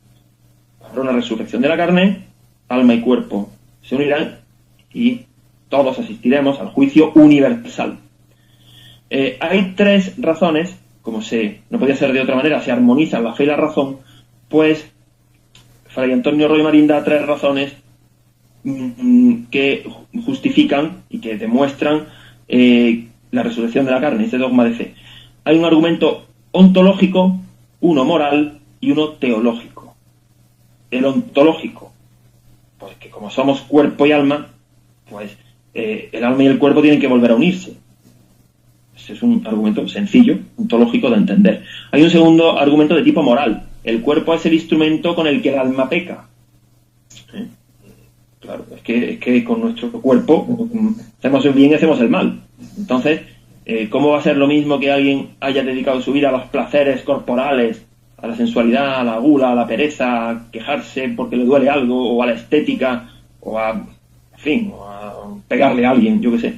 Habrá una resurrección de la carne, alma y cuerpo se unirán y todos asistiremos al juicio universal. Hay tres razones, como no podía ser de otra manera, se armonizan la fe y la razón, pues Fray Antonio Royo Marín da 3 razones que justifican y que demuestran la resurrección de la carne, este dogma de fe. Hay un argumento ontológico, uno moral y uno teológico. El ontológico, pues que como somos cuerpo y alma, pues el alma y el cuerpo tienen que volver a unirse. Ese es un argumento sencillo, ontológico de entender. Hay un segundo argumento de tipo moral. El cuerpo es el instrumento con el que el alma peca. Claro, es que con nuestro cuerpo hacemos el bien y hacemos el mal. Entonces, ¿cómo va a ser lo mismo que alguien haya dedicado su vida a los placeres corporales, a la sensualidad, a la gula, a la pereza, a quejarse porque le duele algo, o a la estética, o a, en fin, o a pegarle a alguien, yo qué sé,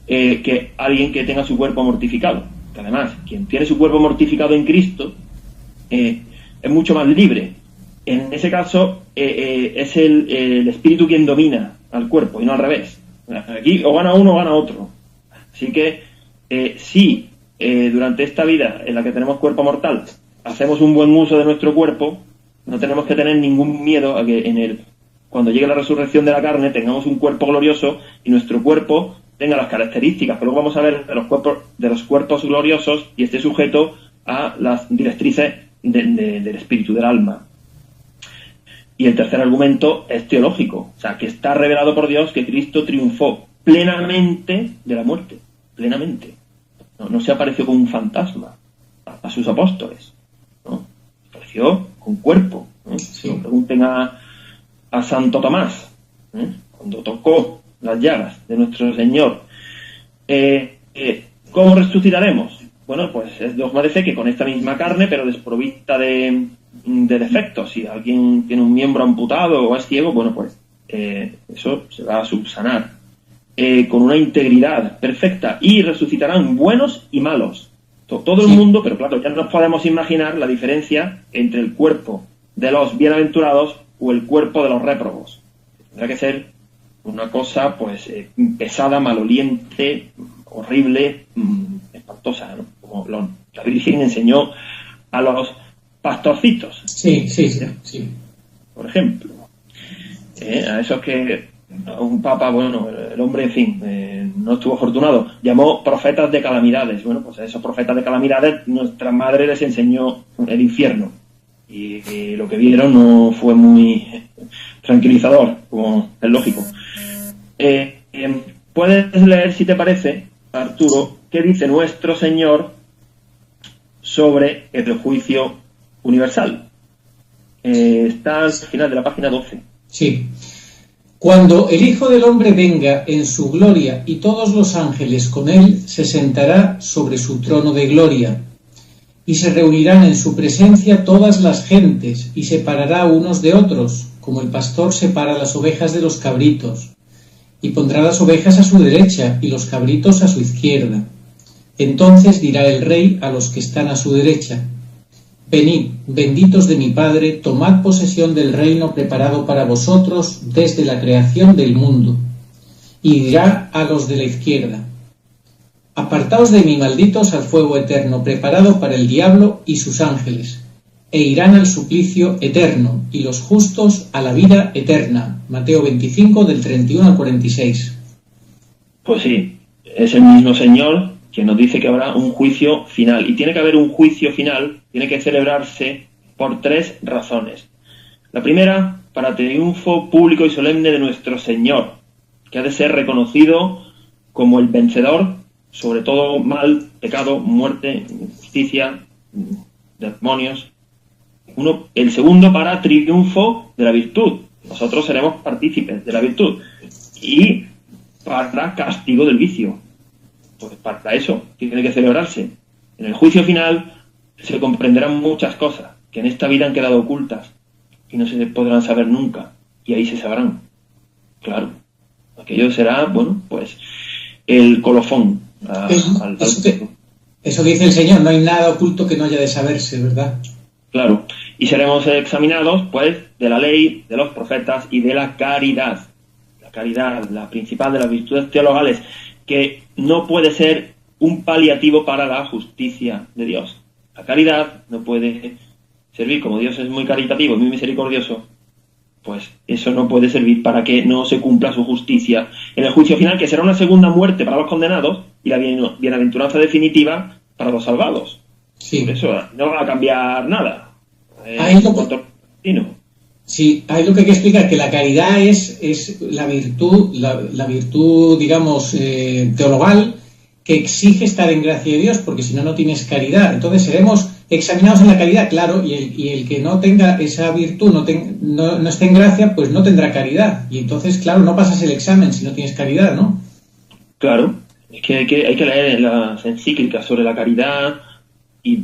que alguien que tenga su cuerpo mortificado? Que además, quien tiene su cuerpo mortificado en Cristo es mucho más libre. En ese caso, es el espíritu quien domina al cuerpo y no al revés. Aquí o gana uno o gana otro. Así que, si durante esta vida en la que tenemos cuerpo mortal hacemos un buen uso de nuestro cuerpo, no tenemos que tener ningún miedo a que cuando llegue la resurrección de la carne tengamos un cuerpo glorioso y nuestro cuerpo tenga las características que luego vamos a ver de los cuerpos gloriosos y esté sujeto a las directrices del espíritu, del alma. Y el tercer argumento es teológico, o sea, que está revelado por Dios que Cristo triunfó plenamente de la muerte, plenamente. No se apareció como un fantasma a sus apóstoles, ¿no? Apareció con cuerpo, ¿no? Sí. Pregunten a Santo Tomás, cuando tocó las llagas de nuestro Señor. ¿Cómo resucitaremos? Bueno, pues es dogma de fe que con esta misma carne, pero desprovista de defectos. Si alguien tiene un miembro amputado o es ciego, bueno, pues eso se va a subsanar con una integridad perfecta, y resucitarán buenos y malos. Todo el mundo, pero claro, ya nos podemos imaginar la diferencia entre el cuerpo de los bienaventurados o el cuerpo de los réprobos. Tendrá que ser una cosa, pues, pesada, maloliente, horrible, espantosa, ¿no? Como la Virgen enseñó a los pastorcitos. Sí. Por ejemplo, a esos que un papa, bueno, el hombre, en fin, no estuvo afortunado, llamó profetas de calamidades. Bueno, pues a esos profetas de calamidades nuestra madre les enseñó el infierno, y lo que vieron no fue muy tranquilizador, como es lógico. Puedes leer, si te parece, Arturo, qué dice nuestro Señor sobre el juicio universal. Está al final de la página 12. Sí. Cuando el Hijo del Hombre venga en su gloria y todos los ángeles con él, se sentará sobre su trono de gloria, y se reunirán en su presencia todas las gentes, y separará unos de otros, como el pastor separa las ovejas de los cabritos, y pondrá las ovejas a su derecha y los cabritos a su izquierda. Entonces dirá el Rey a los que están a su derecha: Venid, benditos de mi Padre, tomad posesión del reino preparado para vosotros desde la creación del mundo. Y dirá a los de la izquierda: Apartaos de mí, malditos, al fuego eterno preparado para el diablo y sus ángeles, e irán al suplicio eterno, y los justos a la vida eterna. Mateo 25, del 31 al 46. Pues sí, es el mismo Señor que nos dice que habrá un juicio final. Y tiene que haber un juicio final, tiene que celebrarse por 3 razones. La primera, para triunfo público y solemne de nuestro Señor, que ha de ser reconocido como el vencedor sobre todo mal, pecado, muerte, injusticia, demonios. El segundo, para triunfo de la virtud. Nosotros seremos partícipes de la virtud. Y para castigo del vicio. Pues para eso tiene que celebrarse. En el juicio final se comprenderán muchas cosas que en esta vida han quedado ocultas y no se podrán saber nunca. Y ahí se sabrán. Claro. Aquello será, bueno, pues el colofón. Eso dice el Señor, no hay nada oculto que no haya de saberse, ¿verdad? Claro. Y seremos examinados, pues, de la ley, de los profetas y de la caridad. La caridad, la principal de las virtudes teologales, que no puede ser un paliativo para la justicia de Dios. La caridad no puede servir, como Dios es muy caritativo y muy misericordioso, pues eso no puede servir para que no se cumpla su justicia en el juicio final, que será una segunda muerte para los condenados y la bienaventuranza definitiva para los salvados. Sí. Por eso no va a cambiar nada. Sí, ahí lo que hay que explicar que la caridad es la virtud, digamos, teologal, que exige estar en gracia de Dios, porque si no, no tienes caridad. Entonces seremos examinados en la caridad, claro, y el que no tenga esa virtud, no esté en gracia, pues no tendrá caridad. Y entonces, claro, no pasas el examen si no tienes caridad, ¿no? Claro, es que hay que leer las encíclicas sobre la caridad, y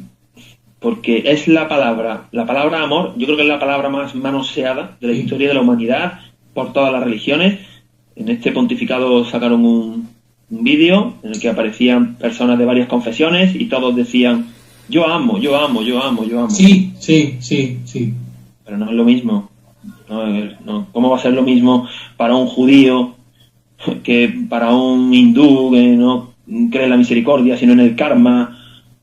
porque es la palabra amor, yo creo que es la palabra más manoseada de la historia de la humanidad por todas las religiones. En este pontificado sacaron un vídeo en el que aparecían personas de varias confesiones y todos decían yo amo. Sí. Pero no es lo mismo. No. ¿Cómo va a ser lo mismo para un judío que para un hindú que no cree en la misericordia sino en el karma,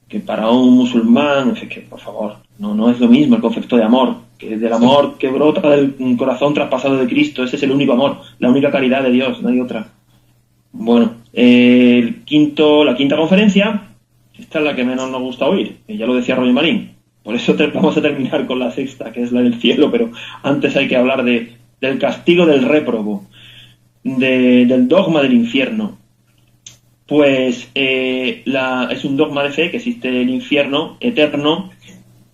que para un musulmán? Es que, por favor, no es lo mismo el concepto de amor, que es del amor que brota del corazón traspasado de Cristo. Ese es el único amor, la única caridad de Dios, no hay otra. Bueno, la quinta conferencia, esta es la que menos nos gusta oír, que ya lo decía Roger Marín. Por eso vamos a terminar con la sexta, que es la del cielo, pero antes hay que hablar del castigo del réprobo, del dogma del infierno. Pues es un dogma de fe que existe el infierno eterno,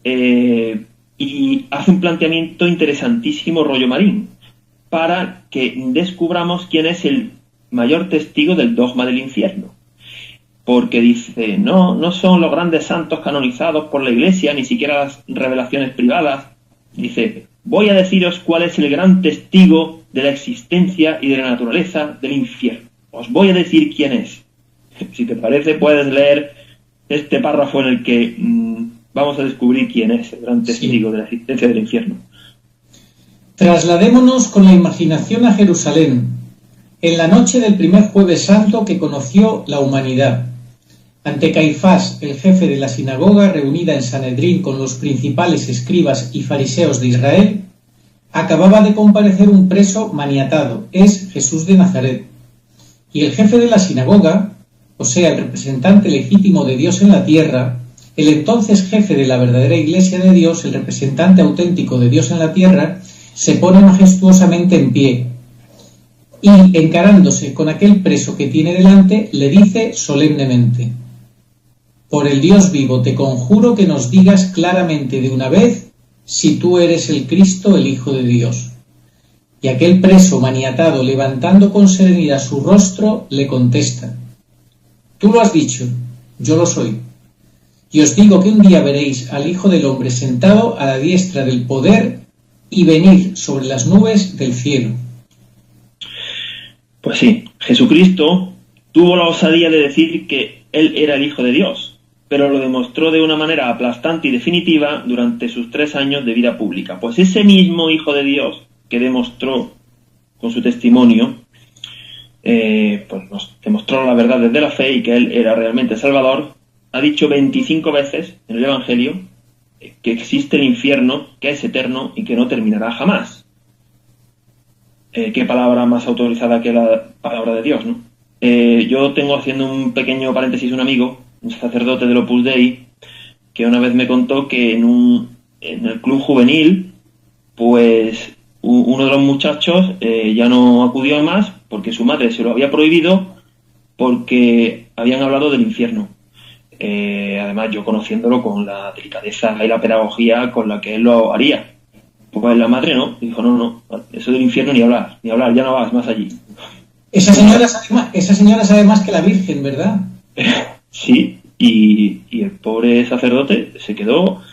y hace un planteamiento interesantísimo Roger Marín para que descubramos quién es el mayor testigo del dogma del infierno. Porque dice, no son los grandes santos canonizados por la Iglesia, ni siquiera las revelaciones privadas. Dice, voy a deciros cuál es el gran testigo de la existencia y de la naturaleza del infierno. Os voy a decir quién es. Si te parece, puedes leer este párrafo en el que vamos a descubrir quién es el gran testigo de la existencia del infierno. Trasladémonos con la imaginación a Jerusalén, en la noche del primer Jueves Santo que conoció la humanidad. Ante Caifás, el jefe de la sinagoga reunida en Sanedrín con los principales escribas y fariseos de Israel, acababa de comparecer un preso maniatado, es Jesús de Nazaret. Y el jefe de la sinagoga, o sea, el representante legítimo de Dios en la tierra, el entonces jefe de la verdadera Iglesia de Dios, el representante auténtico de Dios en la tierra, se pone majestuosamente en pie y, encarándose con aquel preso que tiene delante, le dice solemnemente: por el Dios vivo te conjuro que nos digas claramente de una vez si tú eres el Cristo, el Hijo de Dios. Y aquel preso maniatado, levantando con serenidad su rostro, le contesta: tú lo has dicho, yo lo soy. Y os digo que un día veréis al Hijo del Hombre sentado a la diestra del poder y venir sobre las nubes del cielo. Pues sí, Jesucristo tuvo la osadía de decir que Él era el Hijo de Dios, pero lo demostró de una manera aplastante y definitiva durante sus 3 años de vida pública. Pues ese mismo Hijo de Dios que demostró con su testimonio, pues nos demostró la verdad desde la fe y que Él era realmente Salvador, ha dicho 25 veces en el Evangelio que existe el infierno, que es eterno y que no terminará jamás. ¿Qué palabra más autorizada que la palabra de Dios, no? Yo tengo, haciendo un pequeño paréntesis, un amigo, un sacerdote del Opus Dei, que una vez me contó que en el club juvenil, pues uno de los muchachos ya no acudió más porque su madre se lo había prohibido porque habían hablado del infierno. Además, yo conociéndolo con la delicadeza y la pedagogía con la que él lo haría. Pues la madre no, dijo no, eso del infierno ni hablar, ya no vas más allí. Esa señora sabe más que la Virgen, ¿verdad? Sí, y el pobre sacerdote se quedó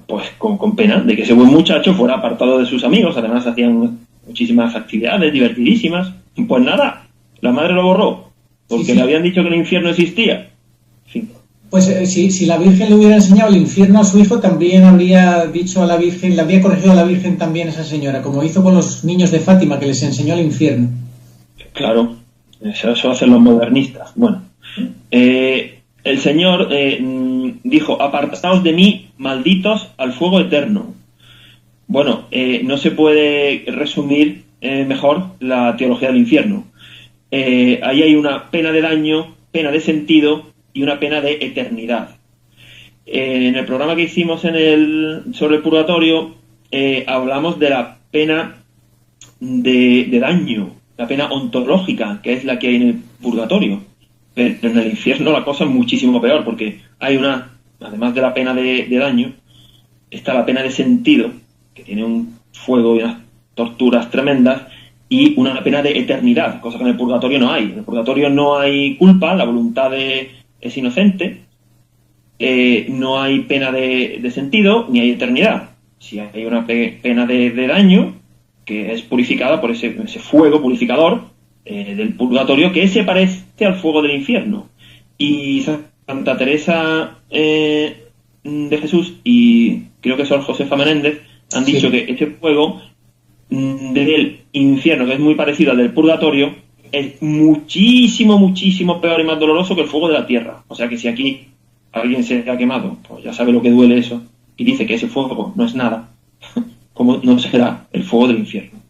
pues con pena de que ese buen muchacho fuera apartado de sus amigos. Además hacían muchísimas actividades divertidísimas. Pues nada, la madre lo borró porque le habían dicho que el infierno existía. En fin. Pues si la Virgen le hubiera enseñado el infierno a su hijo, también habría dicho a la Virgen, le habría corregido a la Virgen también esa señora, como hizo con los niños de Fátima, que les enseñó el infierno. Claro, eso hacen los modernistas. Bueno, el Señor dijo: apartaos de mí, malditos, al fuego eterno. Bueno, no se puede resumir mejor la teología del infierno. Ahí hay una pena de daño, pena de sentido y una pena de eternidad. En el programa que hicimos sobre el purgatorio, hablamos de la pena de daño, la pena ontológica, que es la que hay en el purgatorio. Pero en el infierno la cosa es muchísimo peor, porque hay además de la pena de daño, está la pena de sentido, que tiene un fuego y unas torturas tremendas, y una pena de eternidad, cosa que en el purgatorio no hay. En el purgatorio no hay culpa, la voluntad es inocente, no hay pena de sentido, ni hay eternidad. Si hay una pena de daño, que es purificada por ese fuego purificador del purgatorio, que se parece al fuego del infierno. Y Santa Teresa de Jesús y creo que Sor Josefa Menéndez han dicho que ese fuego del infierno, que es muy parecido al del purgatorio, es muchísimo, muchísimo peor y más doloroso que el fuego de la tierra. O sea que si aquí alguien se ha quemado, pues ya sabe lo que duele eso, y dice que ese fuego no es nada, ¿cómo no será el fuego del infierno?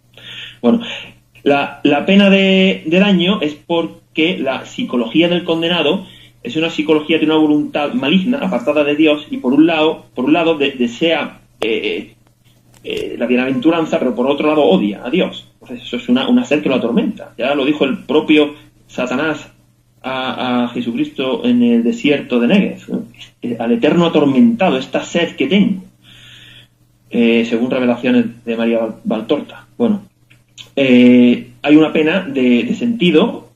Bueno, la pena de daño es porque la psicología del condenado es una psicología de una voluntad maligna, apartada de Dios, y por un lado desea la bienaventuranza, pero por otro lado odia a Dios. Entonces eso es una sed que lo atormenta. Ya lo dijo el propio Satanás a Jesucristo en el desierto de Negev, ¿no? Al eterno atormentado, esta sed que tengo, según revelaciones de María Valtorta. Bueno, hay una pena de sentido,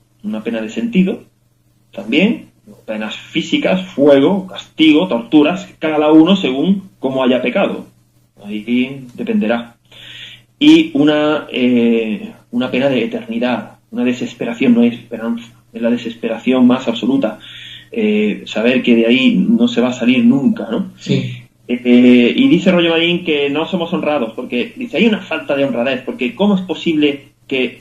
también, penas físicas, fuego, castigo, torturas, cada uno según cómo haya pecado. Ahí dependerá. Y una pena de eternidad, una desesperación, no hay esperanza, es la desesperación más absoluta, saber que de ahí no se va a salir nunca, ¿no? Sí. Y dice Rollo Marín que no somos honrados, porque dice, hay una falta de honradez, porque ¿cómo es posible que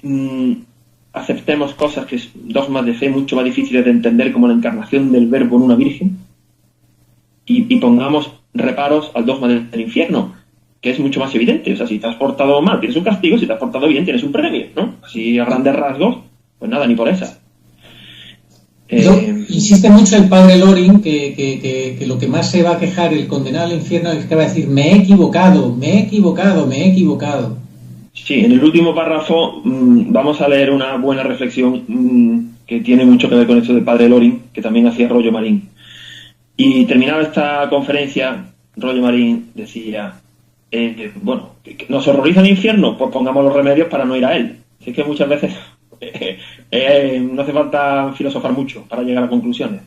aceptemos cosas que es dogmas de fe mucho más difíciles de entender, como la encarnación del Verbo en una virgen, y pongamos reparos al dogma del infierno, que es mucho más evidente? O sea, si te has portado mal tienes un castigo, si te has portado bien tienes un premio, ¿no? Así a grandes rasgos, pues nada, ni por esa. Insiste mucho el padre Loring que lo que más se va a quejar el condenado al infierno es que va a decir, me he equivocado. Sí, en el último párrafo vamos a leer una buena reflexión que tiene mucho que ver con esto del padre Loring, que también hacía Rollo Marín. Y terminaba esta conferencia, Rollo Marín decía, bueno, ¿nos horroriza el infierno? Pues pongamos los remedios para no ir a él. Así que muchas veces no hace falta filosofar mucho para llegar a conclusiones.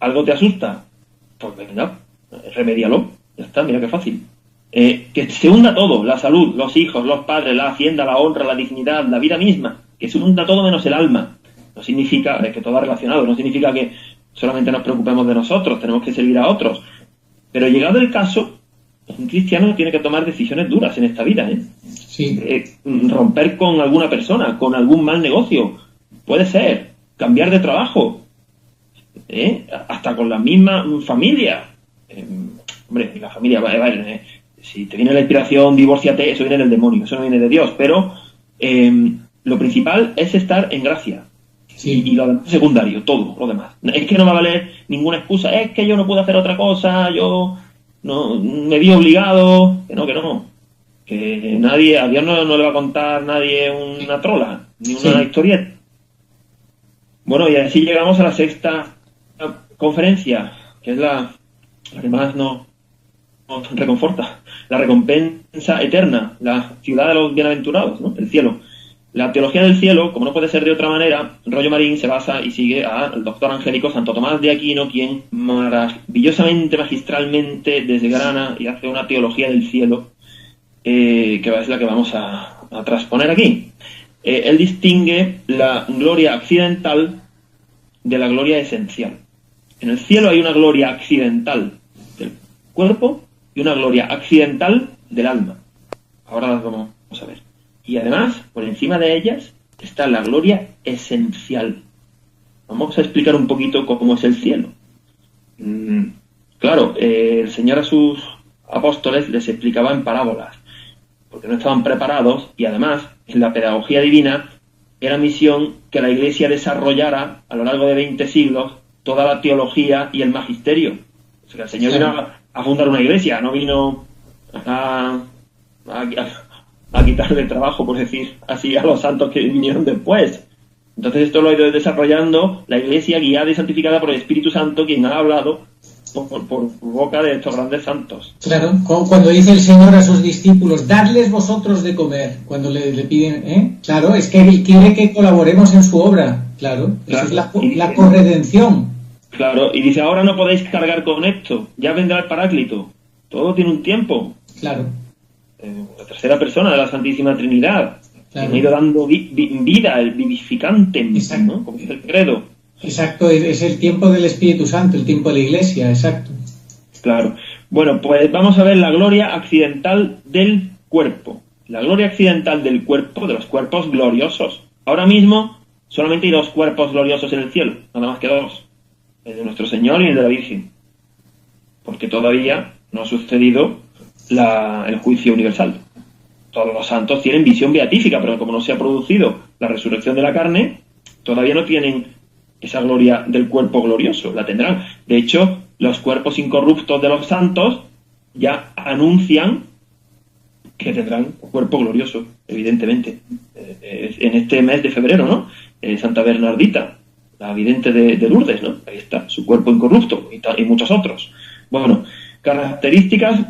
¿Algo te asusta? Pues venga, remedialo. Ya está, mira qué fácil. Que se hunda todo, la salud, los hijos, los padres, la hacienda, la honra, la dignidad, la vida misma. Que se hunda todo menos el alma. No significa que todo es relacionado, no significa que solamente nos preocupemos de nosotros, tenemos que servir a otros. Pero llegado el caso, un cristiano tiene que tomar decisiones duras en esta vida, ¿eh? Sí. Romper con alguna persona, con algún mal negocio, puede ser, cambiar de trabajo, hasta con la misma familia. Hombre, la familia, si te viene la inspiración, divórciate, eso viene del demonio, eso no viene de Dios, pero lo principal es estar en gracia. Sí. Y lo demás secundario, todo lo demás. Es que no va a valer ninguna excusa, es que yo no puedo hacer otra cosa, yo no me vi obligado, que no. Que nadie, a Dios no le va a contar nadie una trola, ni una historieta. Bueno, y así llegamos a la sexta conferencia, que es la que más nos reconforta, la recompensa eterna, la ciudad de los bienaventurados, ¿no? El cielo. La teología del cielo, como no puede ser de otra manera, Rollo Marín se basa y sigue al doctor angélico Santo Tomás de Aquino, quien maravillosamente, magistralmente desgrana y hace una teología del cielo, que es la que vamos a transponer aquí. Él distingue la gloria accidental de la gloria esencial. En el cielo hay una gloria accidental del cuerpo y una gloria accidental del alma. Ahora las vamos a ver. Y además, por encima de ellas, está la gloria esencial. Vamos a explicar un poquito cómo es el cielo. Claro, el Señor a sus apóstoles les explicaba en parábolas. porque no estaban preparados, y además, en la pedagogía divina, era misión que la Iglesia desarrollara a lo largo de 20 siglos toda la teología y el magisterio. O sea, que el Señor vino a fundar una iglesia, no vino a quitarle el trabajo, por decir así, a los santos que vinieron después. Entonces esto lo ha ido desarrollando la Iglesia, guiada y santificada por el Espíritu Santo, quien ha hablado por boca de estos grandes santos. Claro, cuando dice el Señor a sus discípulos, dadles vosotros de comer, cuando le piden, claro, es que Él quiere que colaboremos en su obra, claro. Esa es la corredención. Claro, y dice, ahora no podéis cargar con esto, ya vendrá el Paráclito, todo tiene un tiempo. Claro. La tercera persona de la Santísima Trinidad, claro, que ha ido dando vida, el vivificante, ¿no? Como dice el credo. Exacto, es el tiempo del Espíritu Santo, el tiempo de la Iglesia, exacto. Claro. Bueno, pues vamos a ver la gloria accidental del cuerpo. La gloria accidental del cuerpo, de los cuerpos gloriosos. Ahora mismo solamente hay 2 cuerpos gloriosos en el cielo, nada más que 2. El de nuestro Señor y el de la Virgen. Porque todavía no ha sucedido el juicio universal. Todos los santos tienen visión beatífica, pero como no se ha producido la resurrección de la carne, todavía no tienen esa gloria del cuerpo glorioso. La tendrán. De hecho, los cuerpos incorruptos de los santos ya anuncian que tendrán cuerpo glorioso, evidentemente. En este mes de febrero, ¿no? Santa Bernardita, la vidente de Lourdes, ¿no? Ahí está, su cuerpo incorrupto y muchos otros. Bueno, características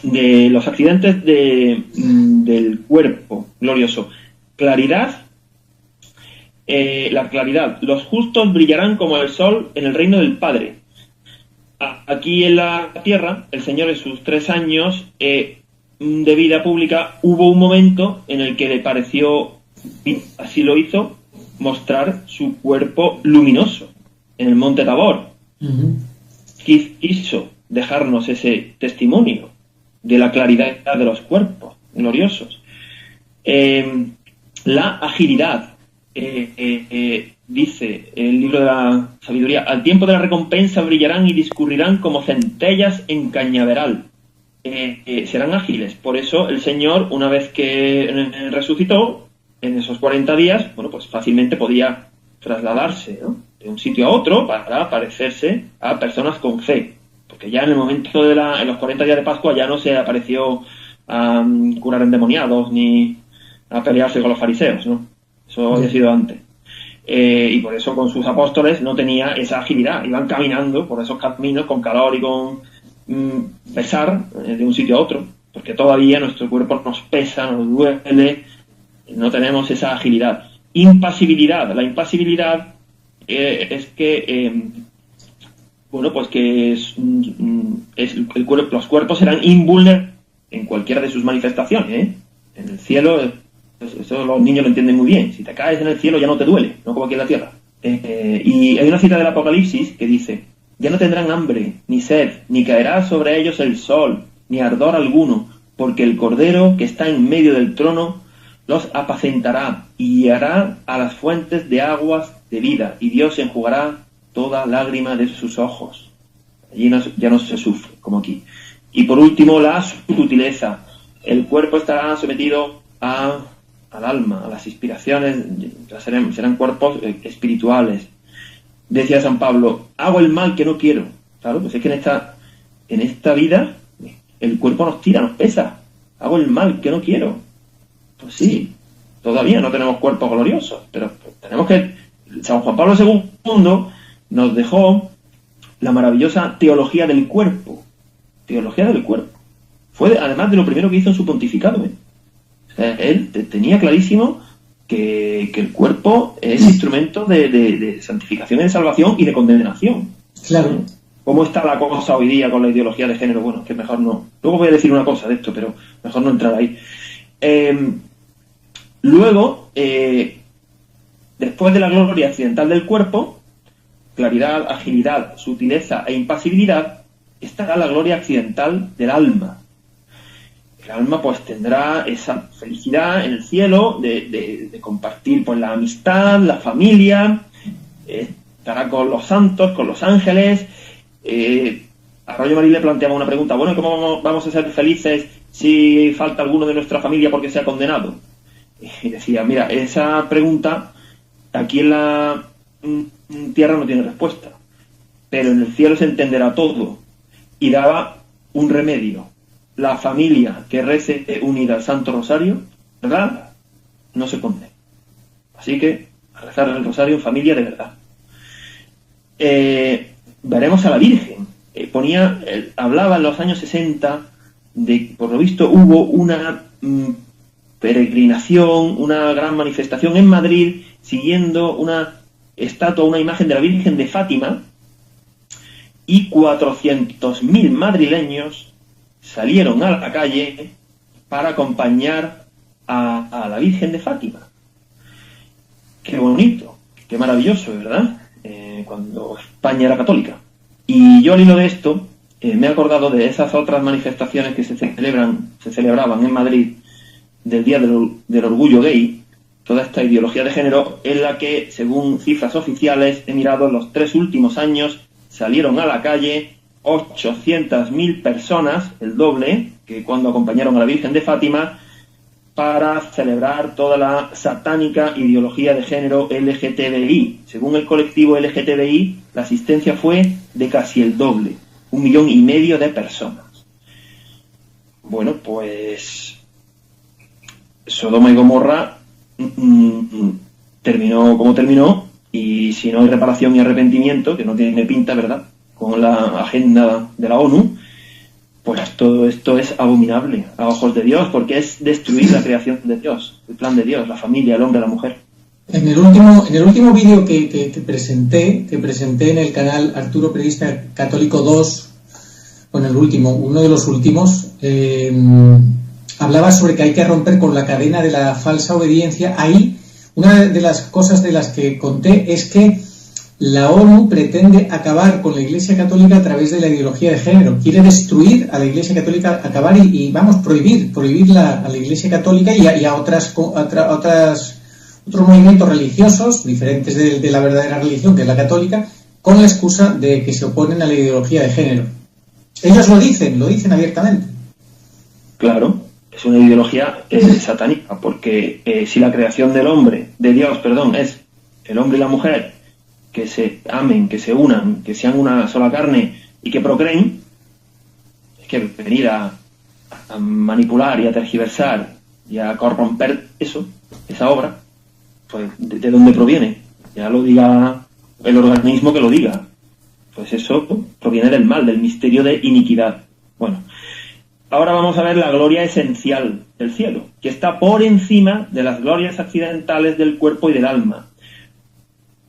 de los accidentes del cuerpo glorioso. Claridad. La claridad. Los justos brillarán como el sol en el reino del Padre. Aquí en la tierra, el Señor en sus 3 años de vida pública, hubo un momento en el que le pareció, así lo hizo, mostrar su cuerpo luminoso en el monte Tabor. Uh-huh. Quiso dejarnos ese testimonio de la claridad de los cuerpos gloriosos. La agilidad. Dice el libro de la sabiduría, al tiempo de la recompensa brillarán y discurrirán como centellas en cañaveral. Serán ágiles. Por eso el Señor, una vez que resucitó, en esos 40 días, bueno, pues fácilmente podía trasladarse, ¿no?, de un sitio a otro para parecerse a personas con fe. Porque ya en el momento en los 40 días de Pascua ya no se apareció a curar endemoniados ni a pelearse con los fariseos, ¿no? Eso había sido antes. Y por eso con sus apóstoles no tenía esa agilidad. Iban caminando por esos caminos con calor y con pesar de un sitio a otro. Porque todavía nuestro cuerpo nos pesa, nos duele, no tenemos esa agilidad. Impasibilidad. La impasibilidad es que, bueno, pues que los cuerpos serán invulnerables en cualquiera de sus manifestaciones, ¿eh? En el cielo... Eso los niños lo entienden muy bien. Si te caes en el cielo ya no te duele, no como aquí en la tierra. Y hay una cita del Apocalipsis que dice, ya no tendrán hambre, ni sed, ni caerá sobre ellos el sol, ni ardor alguno, porque el Cordero que está en medio del trono los apacentará y guiará a las fuentes de aguas de vida, y Dios enjugará toda lágrima de sus ojos. Allí ya no se sufre, como aquí. Y por último, la sutileza. El cuerpo estará sometido al alma, a las inspiraciones, serán cuerpos espirituales. Decía San Pablo, hago el mal que no quiero. Claro, pues es que en esta vida el cuerpo nos tira, nos pesa. Hago el mal que no quiero. Pues sí, todavía no tenemos cuerpos gloriosos, pero tenemos que... San Juan Pablo II nos dejó la maravillosa teología del cuerpo. Teología del cuerpo. Fue además de lo primero que hizo en su pontificado, ¿eh? Él tenía clarísimo que el cuerpo es instrumento de santificación y de salvación y de condenación. Claro. ¿Cómo está la cosa hoy día con la ideología de género? Bueno, que mejor no. Luego voy a decir una cosa de esto, pero mejor no entrar ahí. Luego, después de la gloria accidental del cuerpo, claridad, agilidad, sutileza e impasibilidad, estará la gloria accidental del alma. El alma pues tendrá esa felicidad en el cielo de compartir pues la amistad, la familia, estará con los santos, con los ángeles. Arroyo Marín le planteaba una pregunta, bueno, ¿cómo vamos a ser felices si falta alguno de nuestra familia porque sea condenado? Y decía, mira, esa pregunta aquí en la tierra no tiene respuesta, pero en el cielo se entenderá todo. Y daba un remedio: la familia que rece unida al Santo Rosario, ¿verdad?, no se condena. Así que a rezar el rosario en familia de verdad. Veremos a la Virgen. Hablaba en los años 60 de, por lo visto, hubo una peregrinación, una gran manifestación en Madrid, siguiendo una estatua, una imagen de la Virgen de Fátima, y 400.000 madrileños salieron a la calle para acompañar a la Virgen de Fátima. Qué bonito, qué maravilloso, ¿verdad? Cuando España era católica. Y yo, al hilo de esto, me he acordado de esas otras manifestaciones que se celebraban en Madrid del Día del Orgullo Gay, toda esta ideología de género, en la que, según cifras oficiales, he mirado, en los 3 últimos años salieron a la calle 800.000 personas, el doble que cuando acompañaron a la Virgen de Fátima, para celebrar toda la satánica ideología de género LGTBI. Según el colectivo LGTBI, la asistencia fue de casi el doble, 1,5 millones de personas. Bueno, pues Sodoma y Gomorra terminó como terminó, y si no hay reparación y arrepentimiento, que no tiene pinta, ¿verdad?, con la agenda de la ONU, pues todo esto es abominable a ojos de Dios, porque es destruir la creación de Dios, el plan de Dios, la familia, el hombre, la mujer. En el último vídeo que presenté en el canal Arturo Periodista Católico 2, bueno, uno de los últimos, hablaba sobre que hay que romper con la cadena de la falsa obediencia. Ahí, una de las cosas de las que conté es que la ONU pretende acabar con la Iglesia Católica a través de la ideología de género. Quiere destruir a la Iglesia Católica, acabar y prohibir a la Iglesia Católica y a otros movimientos religiosos diferentes de la verdadera religión, que es la católica, con la excusa de que se oponen a la ideología de género. Ellos lo dicen abiertamente. Claro, es una ideología satánica, porque si la creación de Dios, es el hombre y la mujer, que se amen, que se unan, que sean una sola carne y que procreen, es que venir a manipular y a tergiversar y a corromper esa obra, pues ¿de dónde proviene? Ya lo diga el organismo que lo diga. Pues eso proviene del mal, del misterio de iniquidad. Bueno, ahora vamos a ver la gloria esencial del cielo, que está por encima de las glorias accidentales del cuerpo y del alma.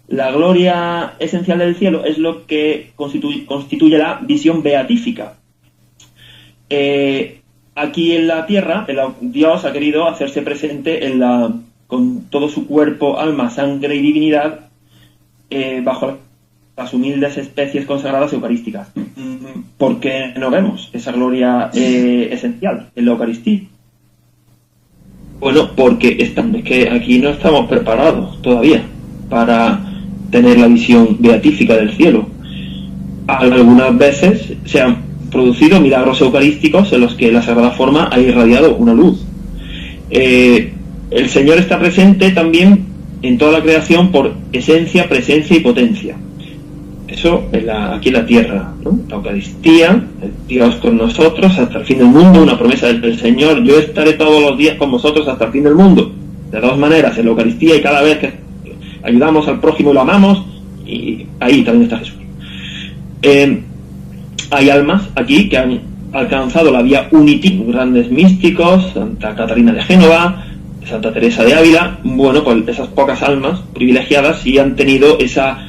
La gloria esencial del cielo es lo que constituye la visión beatífica. Aquí en la tierra, Dios ha querido hacerse presente con todo su cuerpo, alma, sangre y divinidad, bajo las humildes especies consagradas eucarísticas. ¿Por qué no vemos esa gloria esencial en la Eucaristía? Bueno, porque es que aquí no estamos preparados todavía para tener la visión beatífica del cielo. Algunas veces se han producido milagros eucarísticos en los que la Sagrada Forma ha irradiado una luz. El Señor está presente también en toda la creación por esencia, presencia y potencia. Eso aquí en la tierra, ¿no? La Eucaristía, Dios con nosotros hasta el fin del mundo, una promesa del Señor: yo estaré todos los días con vosotros hasta el fin del mundo. De dos maneras, en la Eucaristía y cada vez que ayudamos al prójimo y lo amamos, y ahí también está Jesús. Hay almas aquí que han alcanzado la vía unitiva, grandes místicos, Santa Catarina de Génova, Santa Teresa de Ávila. Bueno, pues esas pocas almas privilegiadas sí han tenido esa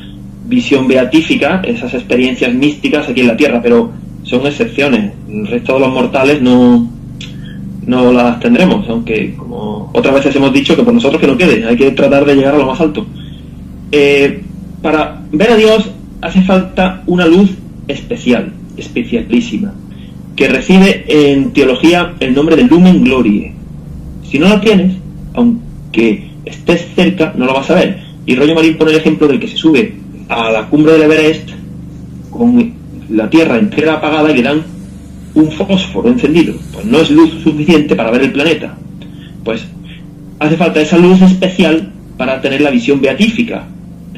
visión beatífica, esas experiencias místicas aquí en la tierra, pero son excepciones. El resto de los mortales no las tendremos, aunque, como otras veces hemos dicho, que por nosotros que no quede, hay que tratar de llegar a lo más alto. Para ver a Dios hace falta una luz especialísima, que recibe en teología el nombre de Lumen Gloriae. Si no la tienes, aunque estés cerca, no lo vas a ver. Y Rollo Marín pone el ejemplo del que se sube a la cumbre del Everest con la tierra entera apagada y le dan un fósforo encendido pues no es luz suficiente para ver el planeta, pues hace falta esa luz especial para tener la visión beatífica,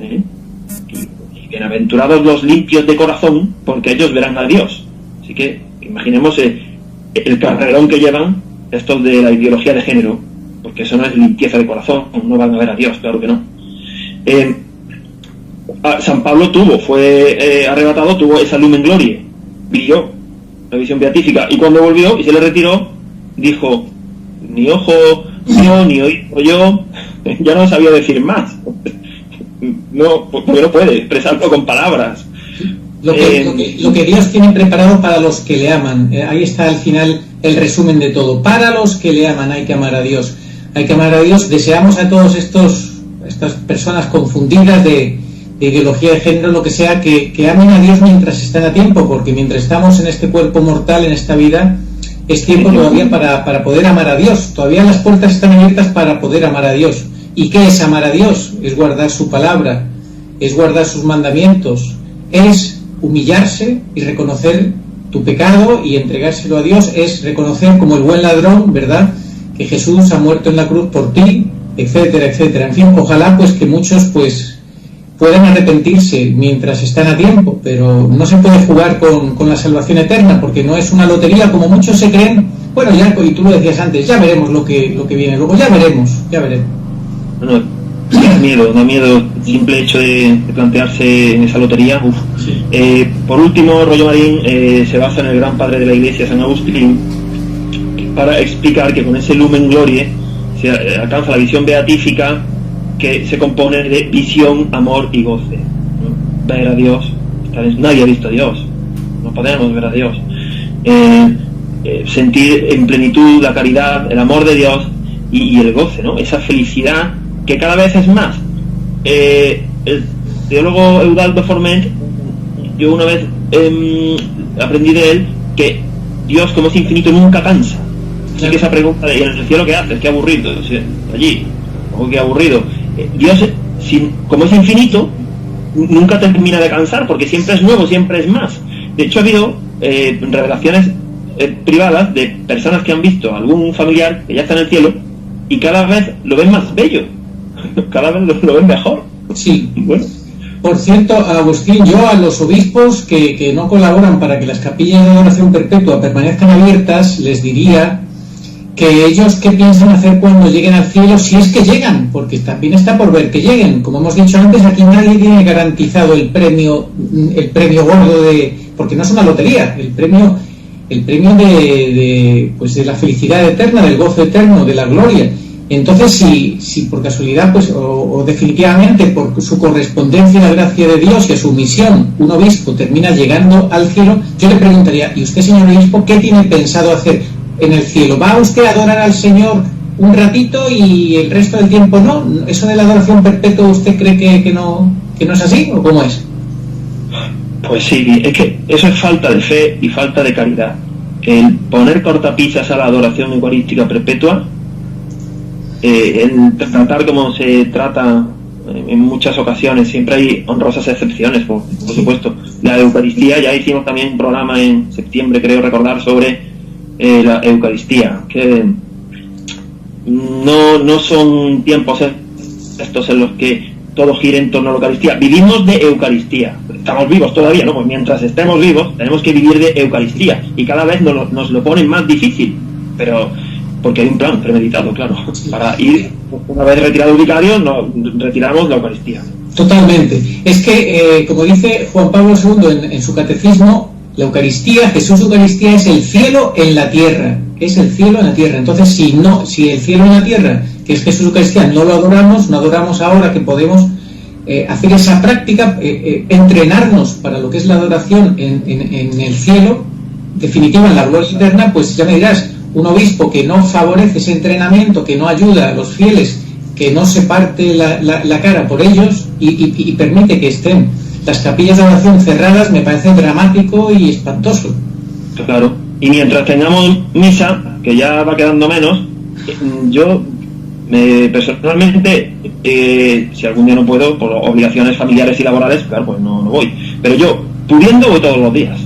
y bienaventurados los limpios de corazón, porque ellos verán a Dios. Así que imaginemos el carrerón que llevan estos de la ideología de género, porque eso no es limpieza de corazón, no van a ver a Dios, claro que no. San Pablo fue arrebatado, tuvo esa lumen gloria, vio la visión beatífica, y cuando volvió y se le retiró, dijo: ni ojo yo, ni oído yo, ya no sabía decir más. No, porque no puede expresarlo con palabras. Lo que Dios tiene preparado para los que le aman. Ahí está al final el resumen de todo. Para los que le aman hay que amar a Dios. Hay que amar a Dios. Deseamos a todos estas personas confundidas de ideología de género, lo que sea, que amen a Dios mientras están a tiempo, porque mientras estamos en este cuerpo mortal, en esta vida, es tiempo todavía para poder amar a Dios. Todavía las puertas están abiertas para poder amar a Dios. ¿Y qué es amar a Dios? Es guardar su palabra, es guardar sus mandamientos, es humillarse y reconocer tu pecado y entregárselo a Dios, es reconocer como el buen ladrón, ¿verdad?, que Jesús ha muerto en la cruz por ti, etcétera, etcétera. En fin, ojalá pues que muchos pues puedan arrepentirse mientras están a tiempo, pero no se puede jugar con la salvación eterna, porque no es una lotería como muchos se creen. Bueno, ya, y tú lo decías antes, ya veremos lo que viene luego, ya veremos. No, da miedo el simple hecho de plantearse en esa lotería. Sí. Por último, Rollo Marín se basa en el gran padre de la Iglesia, San Agustín, para explicar que con ese lumen glorie se alcanza la visión beatífica, que se compone de visión, amor y goce, ¿no? Ver a Dios. Nadie ha visto a Dios, no podemos ver a Dios. Sentir en plenitud la caridad, el amor de Dios y el goce, ¿no? Esa felicidad que cada vez es más. El teólogo Eudaldo Forment, yo una vez aprendí de él que Dios, como es infinito, nunca cansa. Así que esa pregunta de: ¿y en el cielo qué haces? Qué aburrido. Allí, qué aburrido. Dios, como es infinito, nunca termina de cansar, porque siempre es nuevo, siempre es más. De hecho, ha habido revelaciones privadas de personas que han visto a algún familiar que ya está en el cielo y cada vez lo ven más bello, cada vez lo ven mejor. Sí. Bueno. Por cierto, Agustín, yo a los obispos que no colaboran para que las capillas de adoración perpetua permanezcan abiertas, les diría que ellos qué piensan hacer cuando lleguen al cielo, si es que llegan, porque también está por ver que lleguen. Como hemos dicho antes, aquí nadie tiene garantizado el premio gordo porque no es una lotería, el premio de la felicidad eterna, del gozo eterno, de la gloria. Entonces, si por casualidad, pues, o definitivamente por su correspondencia a la gracia de Dios y a su misión, un obispo termina llegando al cielo, yo le preguntaría: ¿y usted, señor obispo, qué tiene pensado hacer en el cielo? ¿Va usted a adorar al Señor un ratito y el resto del tiempo no? ¿Eso de la adoración perpetua usted cree que no es así, o cómo es? Pues sí, es que eso es falta de fe y falta de caridad. El poner cortapisas a la adoración eucarística perpetua, el tratar como se trata en muchas ocasiones, siempre hay honrosas excepciones, por supuesto. La Eucaristía, ya hicimos también un programa en septiembre, creo recordar, sobre la Eucaristía, que no son tiempos estos en los que todo gira en torno a la Eucaristía. Vivimos de Eucaristía, estamos vivos todavía, ¿no? Pues mientras estemos vivos tenemos que vivir de Eucaristía, y cada vez nos lo ponen más difícil, pero porque hay un plan premeditado, claro, para ir, una vez retirado el vicario, retiramos la Eucaristía. Totalmente. Es que, como dice Juan Pablo II en su catecismo, la Eucaristía, Jesús Eucaristía, es el cielo en la tierra. Es el cielo en la tierra. Entonces, si el cielo en la tierra, que es Jesús Eucaristía, no adoramos ahora que podemos hacer esa práctica, entrenarnos para lo que es la adoración en el cielo, definitiva, en la gloria eterna, pues ya me dirás, un obispo que no favorece ese entrenamiento, que no ayuda a los fieles, que no se parte la cara por ellos y permite que estén las capillas de oración cerradas, me parece dramático y espantoso. Claro, y mientras tengamos misa, que ya va quedando menos, yo personalmente, si algún día no puedo, por obligaciones familiares y laborales, claro, pues no voy, pero yo, pudiendo, voy todos los días.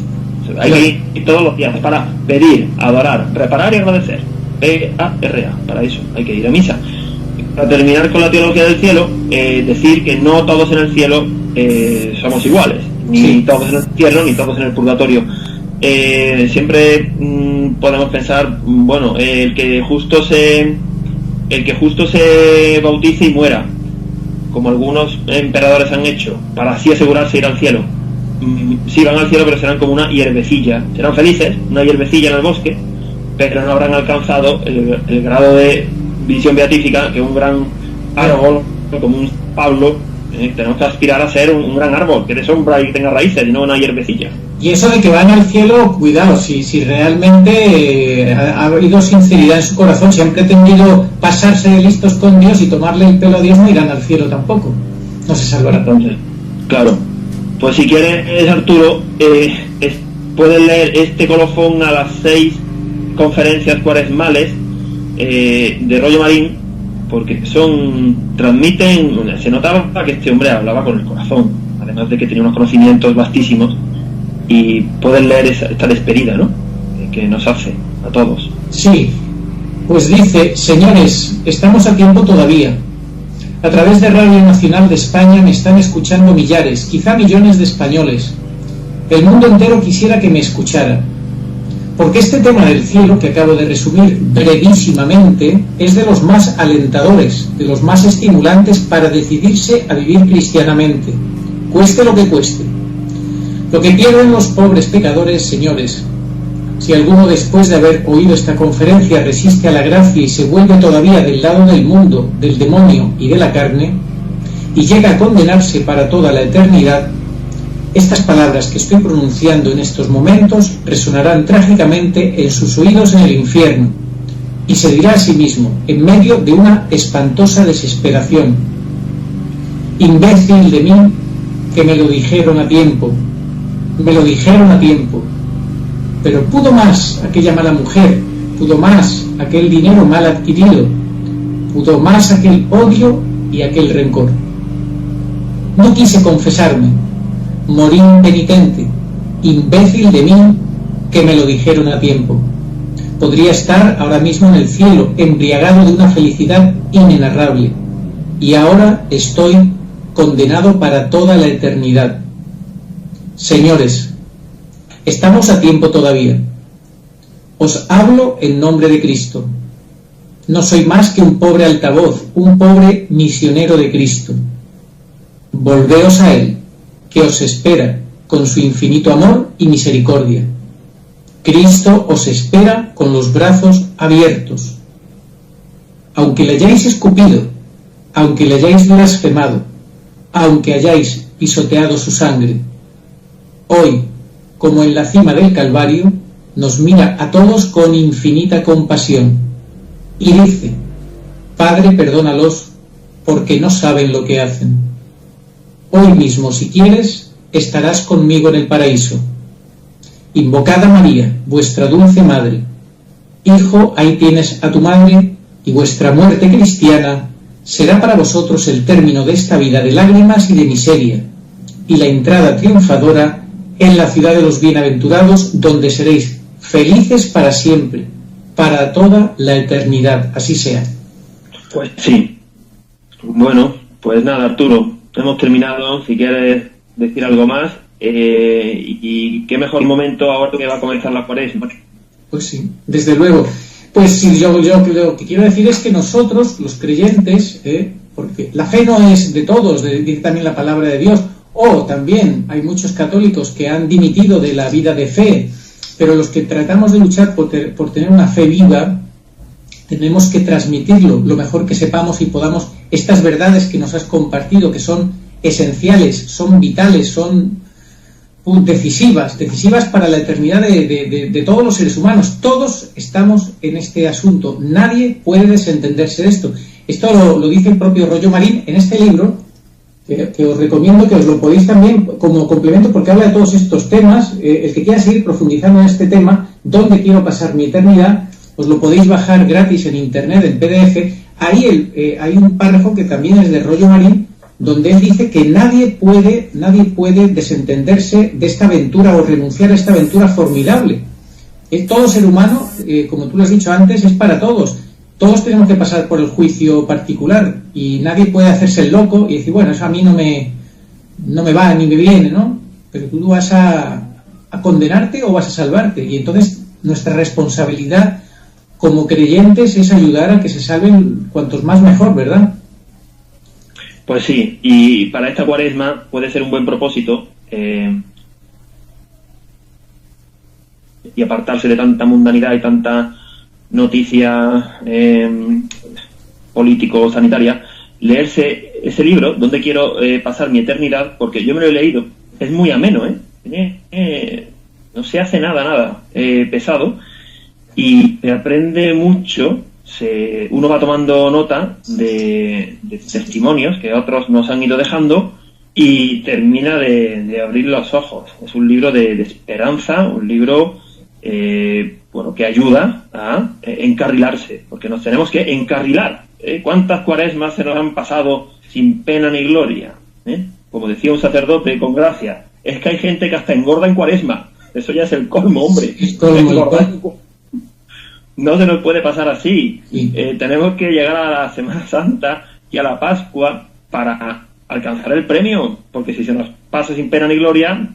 Hay que ir todos los días para pedir, adorar, reparar y agradecer. P-A-R-A, para eso hay que ir a misa. Para terminar con la teología del cielo, decir que no todos en el cielo somos iguales, ni todos en el infierno, ni todos en el purgatorio. Siempre podemos pensar, bueno, el que justo se bautice y muera, como algunos emperadores han hecho, para así asegurarse ir al cielo. Sí van al cielo, pero serán como una hierbecilla. Serán felices, una hierbecilla en el bosque, pero no habrán alcanzado el grado de visión beatífica que un gran árbol, como un Pablo. Tenemos que aspirar a ser un gran árbol, que de sombra y que tenga raíces, y no una hierbecilla. Y eso de que van al cielo, cuidado, si realmente ha habido sinceridad en su corazón, si han pretendido pasarse de listos con Dios y tomarle el pelo a Dios, no irán al cielo tampoco. No se salvarán. Entonces, claro. Pues si quieres, Arturo, puedes leer este colofón a las 6 conferencias cuaresmales de Rollo Marín, porque transmiten, se notaba que este hombre hablaba con el corazón, además de que tenía unos conocimientos vastísimos, y puedes leer esta despedida, ¿no?, que nos hace a todos. Sí, pues dice: señores, estamos a tiempo todavía. A través de Radio Nacional de España me están escuchando millares, quizá millones de españoles. El mundo entero quisiera que me escuchara, porque este tema del cielo, que acabo de resumir brevísimamente, es de los más alentadores, de los más estimulantes para decidirse a vivir cristianamente, cueste lo que cueste. Lo que pierden los pobres pecadores, señores, si alguno después de haber oído esta conferencia resiste a la gracia y se vuelve todavía del lado del mundo, del demonio y de la carne, y llega a condenarse para toda la eternidad, estas palabras que estoy pronunciando en estos momentos resonarán trágicamente en sus oídos en el infierno, y se dirá a sí mismo, en medio de una espantosa desesperación: imbécil de mí, que me lo dijeron a tiempo, me lo dijeron a tiempo. Pero pudo más aquella mala mujer, pudo más aquel dinero mal adquirido, pudo más aquel odio y aquel rencor. No quise confesarme, morí impenitente, imbécil de mí, que me lo dijeron a tiempo. Podría estar ahora mismo en el cielo, embriagado de una felicidad inenarrable, y ahora estoy condenado para toda la eternidad. Señores, estamos a tiempo todavía. Os hablo en nombre de Cristo. No soy más que un pobre altavoz, un pobre misionero de Cristo. Volveos a Él, que os espera con su infinito amor y misericordia. Cristo os espera con los brazos abiertos. Aunque le hayáis escupido, aunque le hayáis blasfemado, aunque hayáis pisoteado su sangre, hoy, como en la cima del Calvario, nos mira a todos con infinita compasión y dice: Padre, perdónalos, porque no saben lo que hacen. Hoy mismo, si quieres, estarás conmigo en el paraíso. Invocad a María, vuestra dulce madre. Hijo, ahí tienes a tu madre, y vuestra muerte cristiana será para vosotros el término de esta vida de lágrimas y de miseria, y la entrada triunfadora en la ciudad de los bienaventurados, donde seréis felices para siempre, para toda la eternidad. Así sea. Pues sí. Bueno, pues nada, Arturo, hemos terminado. Si quieres decir algo más, y qué mejor momento ahora que va a comenzar la Cuaresma. Pues sí, desde luego. Pues sí, yo lo que quiero decir es que nosotros, los creyentes, porque la fe no es de todos, dice también la palabra de Dios, también hay muchos católicos que han dimitido de la vida de fe, pero los que tratamos de luchar por tener una fe viva, tenemos que transmitirlo lo mejor que sepamos y podamos, estas verdades que nos has compartido, que son esenciales, son vitales, son decisivas para la eternidad de todos los seres humanos. Todos estamos en este asunto, nadie puede desentenderse de esto. Esto lo dice el propio Rollo Marín en este libro, que os recomiendo que os lo podéis también como complemento, porque habla de todos estos temas. El que quiera seguir profundizando en este tema, ¿dónde quiero pasar mi eternidad?, os lo podéis bajar gratis en internet, en PDF. Ahí hay un párrafo que también es de Rollo Marín, donde él dice que nadie puede desentenderse de esta aventura o renunciar a esta aventura formidable. Todo ser humano, como tú lo has dicho antes, es para todos. Todos tenemos que pasar por el juicio particular y nadie puede hacerse el loco y decir, bueno, eso a mí no me va ni me viene, ¿no? Pero tú vas a condenarte o vas a salvarte. Y entonces nuestra responsabilidad como creyentes es ayudar a que se salven cuantos más mejor, ¿verdad? Pues sí, y para esta Cuaresma puede ser un buen propósito y apartarse de tanta mundanidad y tanta noticia político-sanitaria, leerse ese libro, Donde quiero pasar mi eternidad, porque yo me lo he leído, es muy ameno, no se hace nada pesado, y se aprende mucho. Uno va tomando nota de testimonios que otros nos han ido dejando y termina de abrir los ojos. Es un libro de esperanza, un libro que ayuda a encarrilarse, porque nos tenemos que encarrilar. ¿Cuántas cuaresmas se nos han pasado sin pena ni gloria? Como decía un sacerdote con gracia, es que hay gente que hasta engorda en cuaresma. Eso ya es el colmo, hombre. No se nos puede pasar así. Sí. Tenemos que llegar a la Semana Santa y a la Pascua para alcanzar el premio, porque si se nos pasa sin pena ni gloria,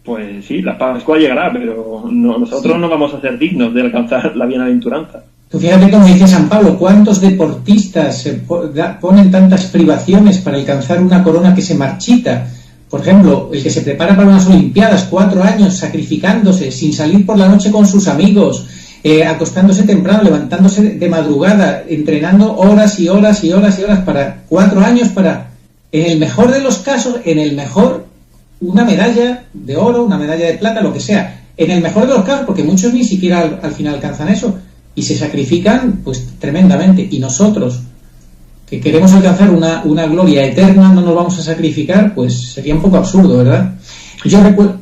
pues sí, la Pascua llegará, pero nosotros no vamos a ser dignos de alcanzar la bienaventuranza. Tú fíjate como dice San Pablo, ¿cuántos deportistas se ponen tantas privaciones para alcanzar una corona que se marchita? Por ejemplo, el que se prepara para unas Olimpiadas, 4 años sacrificándose, sin salir por la noche con sus amigos, acostándose temprano, levantándose de madrugada, entrenando horas y horas y horas y horas para 4 años para, en el mejor de los casos, una medalla de oro, una medalla de plata, lo que sea. En el mejor de los casos, porque muchos ni siquiera al final alcanzan eso y se sacrifican pues tremendamente. Y nosotros, que queremos alcanzar una gloria eterna, no nos vamos a sacrificar, pues sería un poco absurdo, ¿verdad? Yo recuerdo,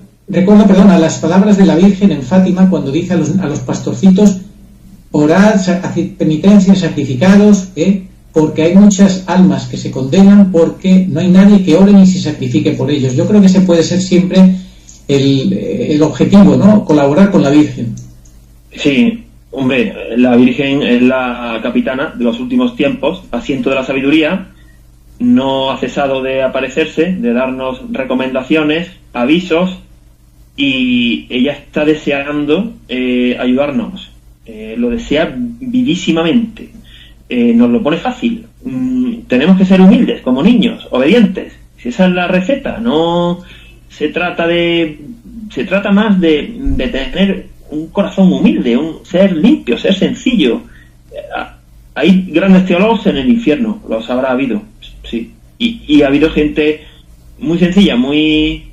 las palabras de la Virgen en Fátima cuando dice a los pastorcitos: orad, haced penitencia, sacrificados, porque hay muchas almas que se condenan, porque no hay nadie que ore ni se sacrifique por ellos. Yo creo que ese puede ser siempre el objetivo, ¿no? Colaborar con la Virgen. Sí, hombre, la Virgen es la capitana de los últimos tiempos, asiento de la sabiduría, no ha cesado de aparecerse, de darnos recomendaciones, avisos, y ella está deseando ayudarnos, lo desea vivísimamente. Nos lo pone fácil. Tenemos que ser humildes, como niños, obedientes. Si esa es la receta, no se trata más de tener un corazón humilde, ser limpio, ser sencillo. Hay grandes teólogos en el infierno, los habrá habido, sí. Y ha habido gente muy sencilla, muy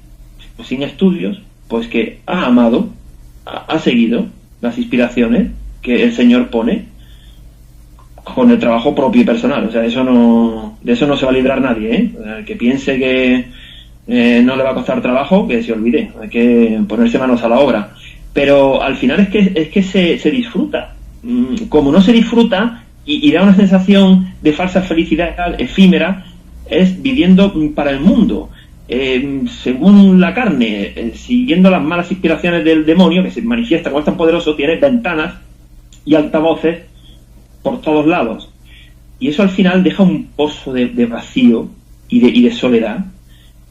sin estudios, pues que ha amado, ha seguido las inspiraciones que el Señor pone con el trabajo propio y personal. O sea, de eso no se va a librar nadie, O sea, el que piense que no le va a costar trabajo, que se olvide. Hay que ponerse manos a la obra. Pero al final es que se disfruta. Como no se disfruta y da una sensación de falsa felicidad efímera, es viviendo para el mundo, según la carne, siguiendo las malas inspiraciones del demonio, que se manifiesta como es tan poderoso, tiene ventanas y altavoces por todos lados, y eso al final deja un pozo de vacío y de soledad.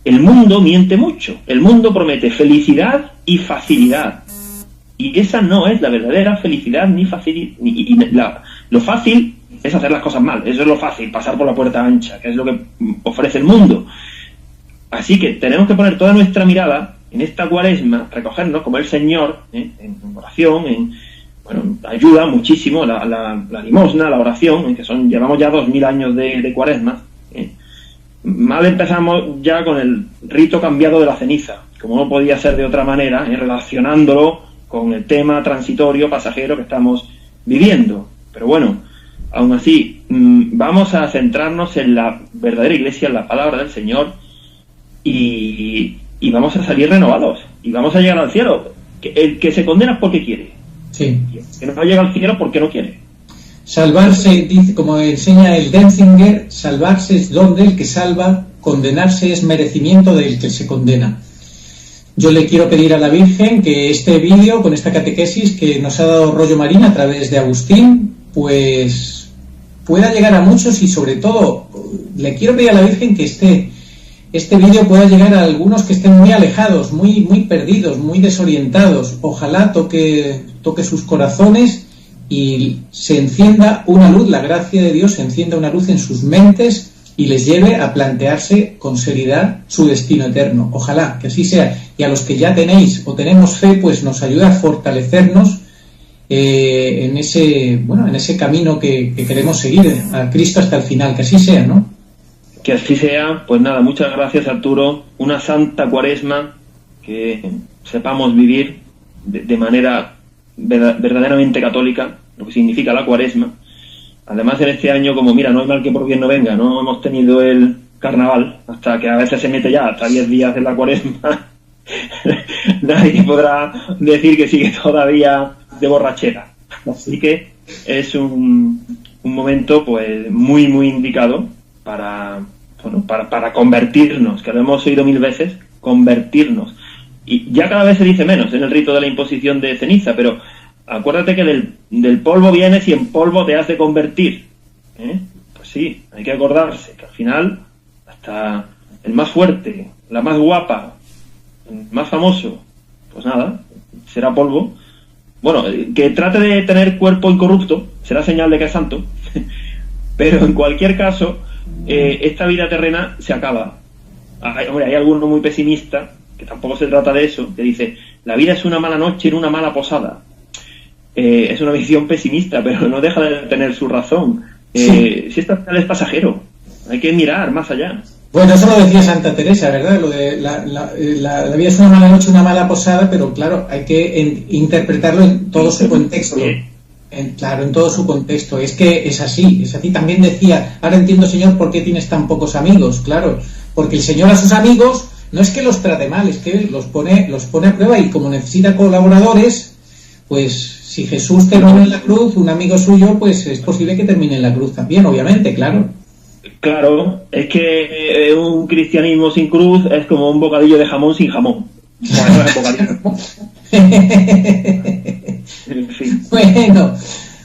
El mundo miente mucho, el mundo promete felicidad y facilidad, y esa no es la verdadera felicidad ni facilidad. Lo fácil es hacer las cosas mal, eso es lo fácil, pasar por la puerta ancha, que es lo que ofrece el mundo. Así que tenemos que poner toda nuestra mirada en esta Cuaresma, recogernos como el Señor, en oración, ayuda muchísimo la limosna, la oración, llevamos ya 2000 años de Cuaresma. Mal empezamos ya con el rito cambiado de la ceniza, como no podía ser de otra manera, relacionándolo con el tema transitorio, pasajero que estamos viviendo. Pero bueno, aún así, vamos a centrarnos en la verdadera Iglesia, en la palabra del Señor, y vamos a salir renovados, y vamos a llegar al cielo. El que se condena es porque quiere. Sí. Que no llega al cielo porque no quiere. Salvarse, dice, como enseña el Denzinger, salvarse es don del que salva, condenarse es merecimiento del que se condena. Yo le quiero pedir a la Virgen que este vídeo, con esta catequesis que nos ha dado Rollo Marín a través de Agustín, pues pueda llegar a muchos, y sobre todo le quiero pedir a la Virgen que este vídeo pueda llegar a algunos que estén muy alejados, muy perdidos, muy desorientados. Ojalá toque sus corazones y se encienda una luz, la gracia de Dios se encienda una luz en sus mentes y les lleve a plantearse con seriedad su destino eterno. Ojalá que así sea. Y a los que ya tenéis o tenemos fe, pues nos ayuda a fortalecernos en ese camino que queremos seguir a Cristo hasta el final. Que así sea, ¿no? Que así sea. Pues nada, muchas gracias, Arturo. Una santa Cuaresma que sepamos vivir de manera verdaderamente católica, lo que significa la Cuaresma. Además, en este año, como mira, no hay mal que por bien no venga, no hemos tenido el carnaval, hasta que a veces se mete ya hasta 10 días en la Cuaresma. Nadie podrá decir que sigue todavía de borrachera. Así que es un momento pues muy indicado para convertirnos, que lo hemos oído 1000 veces, convertirnos. Y ya cada vez se dice menos en el rito de la imposición de ceniza, pero acuérdate que del polvo vienes y en polvo te has de convertir. Pues sí, hay que acordarse que al final hasta el más fuerte, la más guapa, el más famoso, pues nada, será polvo. Bueno, que trate de tener cuerpo incorrupto será señal de que es santo, pero en cualquier caso, esta vida terrena se acaba. Hay alguno muy pesimista, que tampoco se trata de eso, que dice, la vida es una mala noche en una mala posada. Es una visión pesimista, pero no deja de tener su razón. Si esta es pasajero, hay que mirar más allá. Bueno, eso lo decía Santa Teresa, ¿verdad? Lo de la vida es una mala noche, una mala posada, pero claro, hay que interpretarlo en todo su contexto. Claro, en todo su contexto. Es que es así. También decía, ahora entiendo, Señor, por qué tienes tan pocos amigos. Claro, porque el Señor a sus amigos no es que los trate mal, es que los pone a prueba, y como necesita colaboradores, pues si Jesús terminó en la cruz, un amigo suyo, pues es posible que termine en la cruz también, obviamente, claro. Claro, es que un cristianismo sin cruz es como un bocadillo de jamón sin jamón. En fin. Bueno,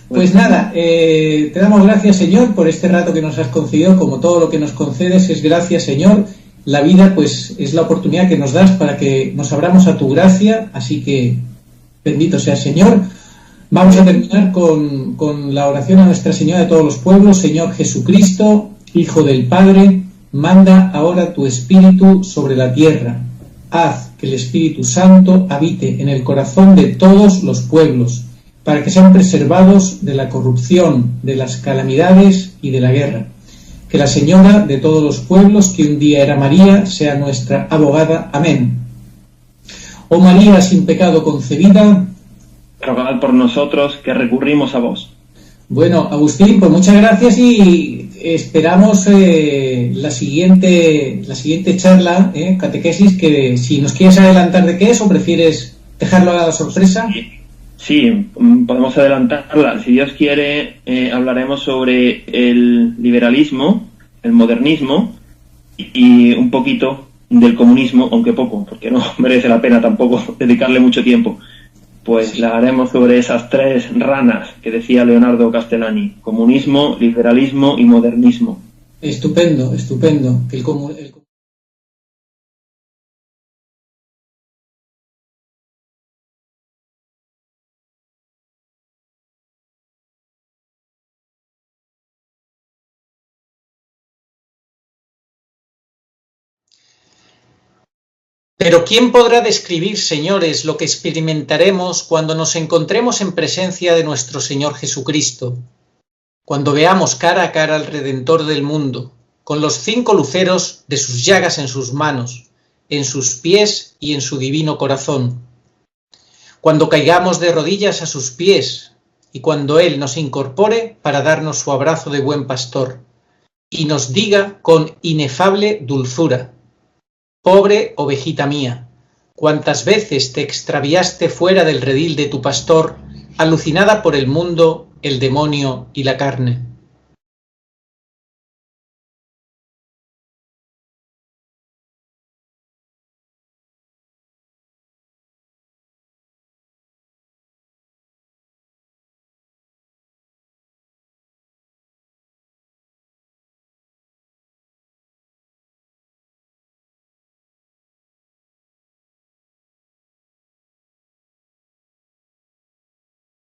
pues nada, te damos gracias, Señor, por este rato que nos has concedido. Como todo lo que nos concedes es gracias, Señor. La vida, pues, es la oportunidad que nos das para que nos abramos a tu gracia, así que bendito sea, Señor. Vamos a terminar con la oración a Nuestra Señora de todos los pueblos. Señor Jesucristo, Hijo del Padre, manda ahora tu Espíritu sobre la tierra. Haz que el Espíritu Santo habite en el corazón de todos los pueblos, para que sean preservados de la corrupción, de las calamidades y de la guerra. Que la Señora de todos los pueblos, que un día era María, sea nuestra abogada. Amén. Oh María, sin pecado concebida, rogad por nosotros que recurrimos a vos. Bueno, Agustín, pues muchas gracias, y esperamos la siguiente charla, catequesis, que si nos quieres adelantar de qué es, o prefieres dejarlo a la sorpresa. Sí, podemos adelantarla. Si Dios quiere, hablaremos sobre el liberalismo, el modernismo y un poquito del comunismo, aunque poco, porque no merece la pena tampoco dedicarle mucho tiempo. Pues la haremos sobre esas 3 ranas que decía Leonardo Castellani: comunismo, liberalismo y modernismo. Estupendo. Pero ¿quién podrá describir, señores, lo que experimentaremos cuando nos encontremos en presencia de nuestro Señor Jesucristo? Cuando veamos cara a cara al Redentor del mundo, con los 5 luceros de sus llagas en sus manos, en sus pies y en su divino corazón. Cuando caigamos de rodillas a sus pies, y cuando Él nos incorpore para darnos su abrazo de buen pastor, y nos diga con inefable dulzura: pobre ovejita mía, cuántas veces te extraviaste fuera del redil de tu pastor, alucinada por el mundo el demonio y la carne?